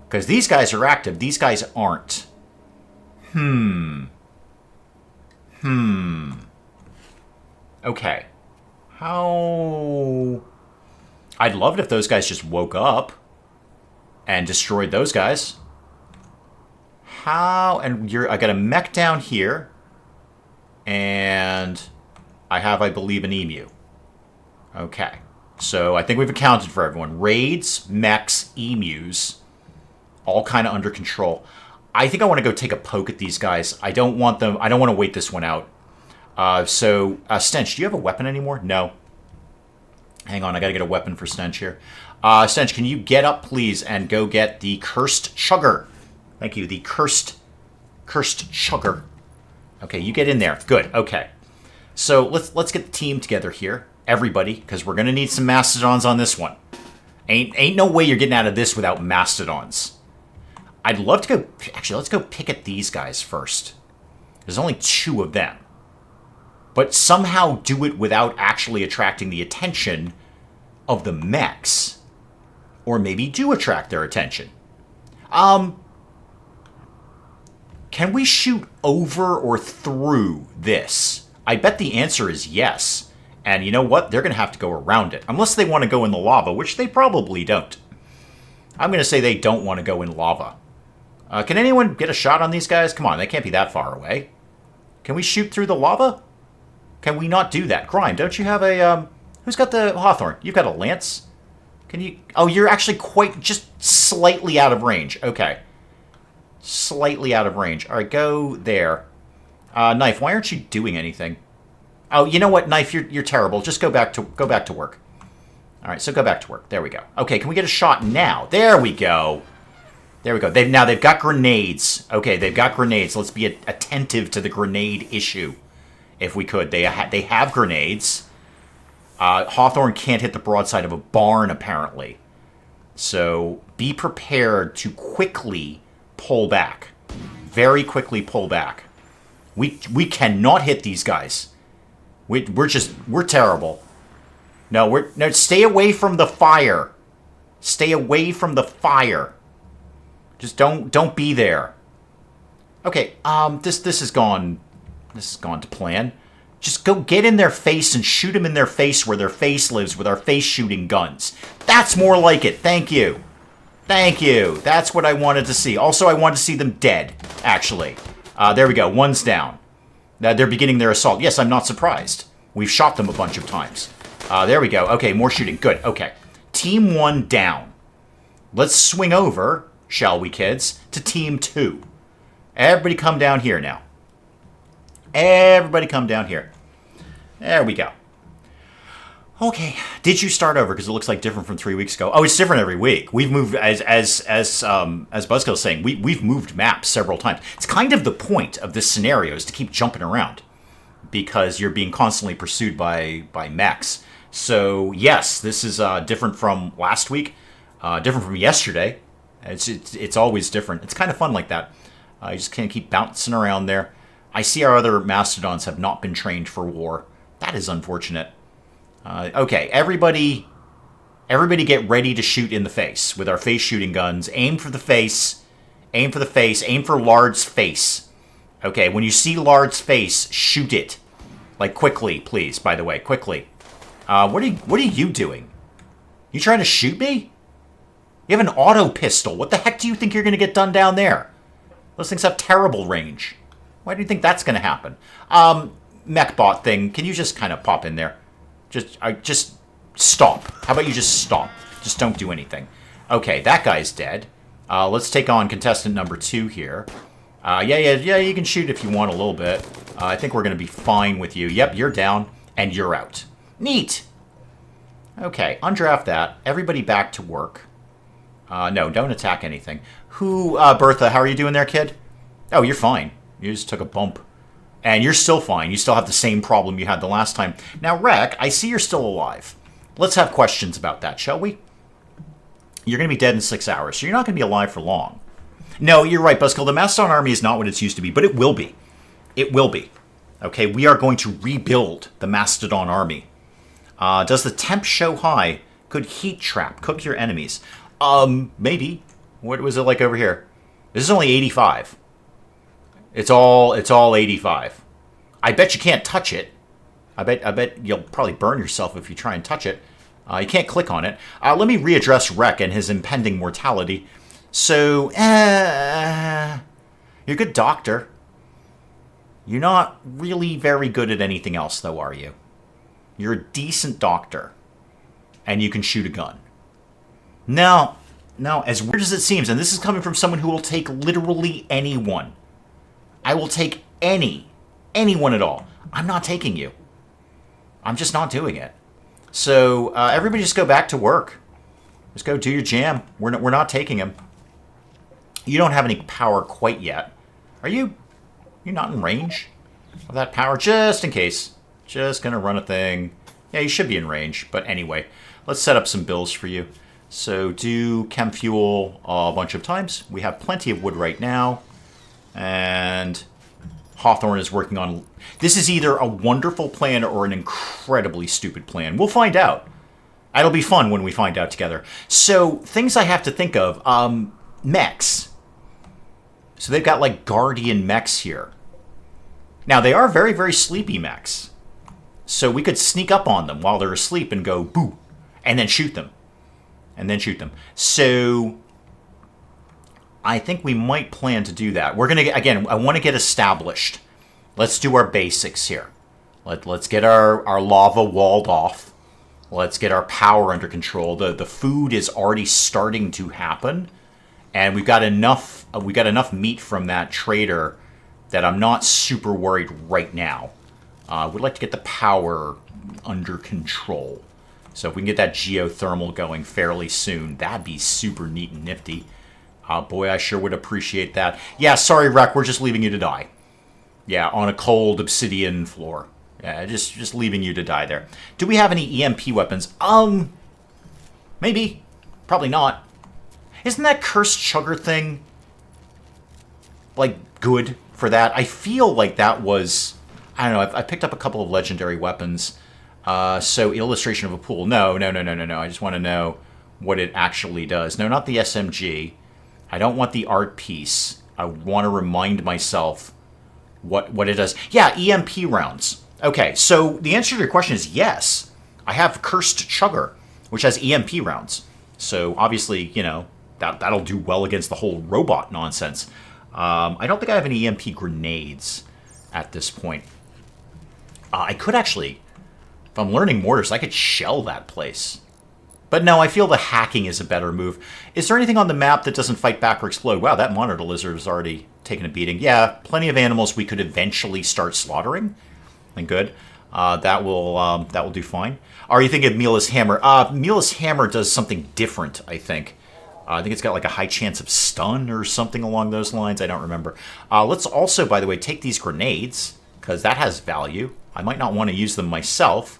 Because these guys are active, these guys aren't. Okay. How... I'd love it if those guys just woke up and destroyed those guys. How... And I got a mech down here. And I have, I believe, an emu. Okay. So I think we've accounted for everyone. Raids, mechs, emus. All kind of under control. I think I want to go take a poke at these guys. I don't want to wait this one out. Stench, do you have a weapon anymore? No. Hang on, I got to get a weapon for Stench here. Stench, can you get up, please, and go get the cursed sugar? Thank you, the cursed sugar. Okay, you get in there. Good, okay. So let's get the team together here. Everybody, because we're going to need some mastodons on this one. Ain't no way you're getting out of this without mastodons. I'd love to go... Actually, let's go pick at these guys first. There's only 2 of them. But somehow do it without actually attracting the attention of the mechs. Or maybe do attract their attention. Can we shoot over or through this? I bet the answer is yes. And you know what? They're going to have to go around it. Unless they want to go in the lava, which they probably don't. I'm going to say they don't want to go in lava. Can anyone get a shot on these guys? Come on, they can't be that far away. Can we shoot through the lava? Can we not do that? Grime, don't you have a... Who's got the Hawthorne? You've got a lance? Can you... Oh, you're actually just slightly out of range. Okay. Slightly out of range. All right, go there. Knife, why aren't you doing anything? Oh, you know what, Knife, you're terrible. Just go back to work. All right, so go back to work. There we go. Okay, can we get a shot now? There we go. There we go. Now they've got grenades. Okay, they've got grenades. Let's be attentive to the grenade issue, if we could. They have grenades. Hawthorne can't hit the broadside of a barn, apparently. So be prepared to quickly pull back. Very quickly pull back. We cannot hit these guys. We're terrible. No, stay away from the fire. Stay away from the fire. Just don't be there. Okay, this has gone to plan. Just go get in their face and shoot them in their face where their face lives with our face shooting guns. That's more like it. Thank you. Thank you. That's what I wanted to see. Also, I wanted to see them dead, actually. There we go. One's down. They're beginning their assault. Yes, I'm not surprised. We've shot them a bunch of times. There we go. Okay, more shooting. Good. Okay. Team 1 down. Let's swing over, shall we, kids, to Team 2. Everybody come down here now. Everybody come down here. There we go. Okay. Did you start over? Because it looks like different from 3 weeks ago. Oh, it's different every week. We've moved, as Buzzkill's saying, we've moved maps several times. It's kind of the point of this scenario is to keep jumping around because you're being constantly pursued by mechs. So yes, this is different from last week, different from yesterday. It's always different. It's kind of fun like that. You just can't keep bouncing around there. I see our other mastodons have not been trained for war. That is unfortunate. Okay, everybody get ready to shoot in the face with our face shooting guns. Aim for the face. Aim for the face. Aim for Lard's face. Okay, when you see Lard's face, shoot it. Like, quickly, please, by the way, quickly. What are you doing? You trying to shoot me? You have an auto pistol. What the heck do you think you're going to get done down there? Those things have terrible range. Why do you think that's going to happen? Mechbot thing, can you just kind of pop in there? Just stop. How about you just stop? Just don't do anything. Okay, that guy's dead. Let's take on contestant number 2 here. Yeah, you can shoot if you want a little bit. I think we're going to be fine with you. Yep, you're down, and you're out. Neat! Okay, undraft that. Everybody back to work. No, don't attack anything. Bertha, how are you doing there, kid? Oh, you're fine. You just took a bump. And you're still fine. You still have the same problem you had the last time. Now, Rek, I see you're still alive. Let's have questions about that, shall we? You're going to be dead in 6 hours, so you're not going to be alive for long. No, you're right, Buzzkill. The Mastodon army is not what it's used to be, but it will be. It will be. Okay, we are going to rebuild the Mastodon army. Does the temp show high? Could heat trap cook your enemies? Maybe. What was it like over here? This is only 85. It's all 85. I bet you can't touch it. I bet you'll probably burn yourself if you try and touch it. You can't click on it. Let me readdress Rek and his impending mortality. So, you're a good doctor. You're not really very good at anything else, though, are you? You're a decent doctor. And you can shoot a gun. Now, as weird as it seems, and this is coming from someone who will take literally anyone. I will take anyone at all. I'm not taking you. I'm just not doing it. So everybody just go back to work. Just go do your jam. We're not taking him. You don't have any power quite yet. Are you? You're not in range of that power, just in case. Just gonna run a thing. Yeah, you should be in range. But anyway, let's set up some bills for you. So do chem fuel a bunch of times. We have plenty of wood right now. And Hawthorne is working on... This is either a wonderful plan or an incredibly stupid plan. We'll find out. It'll be fun when we find out together. So, things I have to think of. Mechs. So they've got, like, guardian mechs here. Now, they are very, very sleepy mechs. So we could sneak up on them while they're asleep and go, boo, and then shoot them. So... I think we might plan to do that. We're going to, again, I want to get established. Let's do our basics here. Let's get our lava walled off. Let's get our power under control. The food is already starting to happen. And we've got enough meat from that trader that I'm not super worried right now. We'd like to get the power under control. So if we can get that geothermal going fairly soon, that'd be super neat and nifty. Boy, I sure would appreciate that. Yeah, sorry, Rek, we're just leaving you to die. Yeah, on a cold obsidian floor. Yeah, just leaving you to die there. Do we have any EMP weapons? Maybe. Probably not. Isn't that cursed sugar thing, like, good for that? I feel like that was... I don't know, I picked up a couple of legendary weapons. So, illustration of a pool. No. I just want to know what it actually does. No, not the SMG. I don't want the art piece. I want to remind myself what it does. Yeah, EMP rounds. Okay, so the answer to your question is yes. I have Cursed Chugger, which has EMP rounds. So obviously, you know, that'll do well against the whole robot nonsense. I don't think I have any EMP grenades at this point. I could actually, if I'm learning mortars, I could shell that place. But no, I feel the hacking is a better move. Is there anything on the map that doesn't fight back or explode? Wow, that monitor lizard has already taken a beating. Yeah, plenty of animals we could eventually start slaughtering. And good. That will do fine. Are you thinking of Mila's Hammer? Mila's Hammer does something different, I think. I think it's got like a high chance of stun or something along those lines. I don't remember. Let's also, by the way, take these grenades, because that has value. I might not want to use them myself.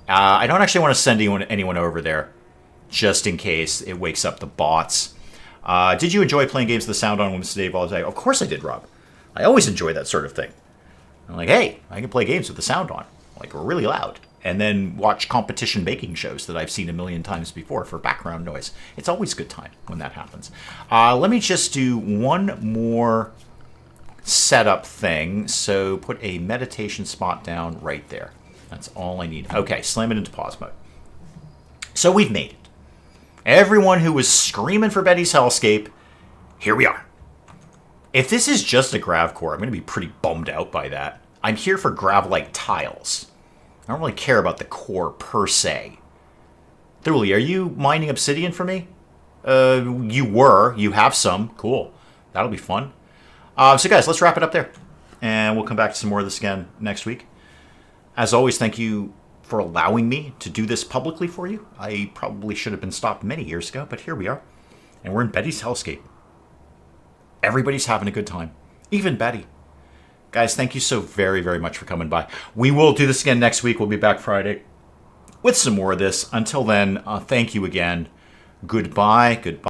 I don't actually want to send anyone over there, just in case it wakes up the bots. Did you enjoy playing games with the sound on with Mr. Dave all the time? Of course I did, Rob. I always enjoy that sort of thing. I'm like, hey, I can play games with the sound on, like really loud, and then watch competition baking shows that I've seen a million times before for background noise. It's always a good time when that happens. Let me just do one more setup thing. So put a meditation spot down right there. That's all I need. Okay, slam it into pause mode. So we've made it. Everyone who was screaming for Betty's Hellscape, here we are. If this is just a grav core, I'm going to be pretty bummed out by that. I'm here for grav-like tiles. I don't really care about the core per se. Thuli, are you mining obsidian for me? You were. You have some. Cool. That'll be fun. So guys, let's wrap it up there. And we'll come back to some more of this again next week. As always, thank you for allowing me to do this publicly for you. I probably should have been stopped many years ago, but here we are. And we're in Betty's Hellscape. Everybody's having a good time. Even Betty. Guys, thank you so very, very much for coming by. We will do this again next week. We'll be back Friday with some more of this. Until then, thank you again. Goodbye. Goodbye.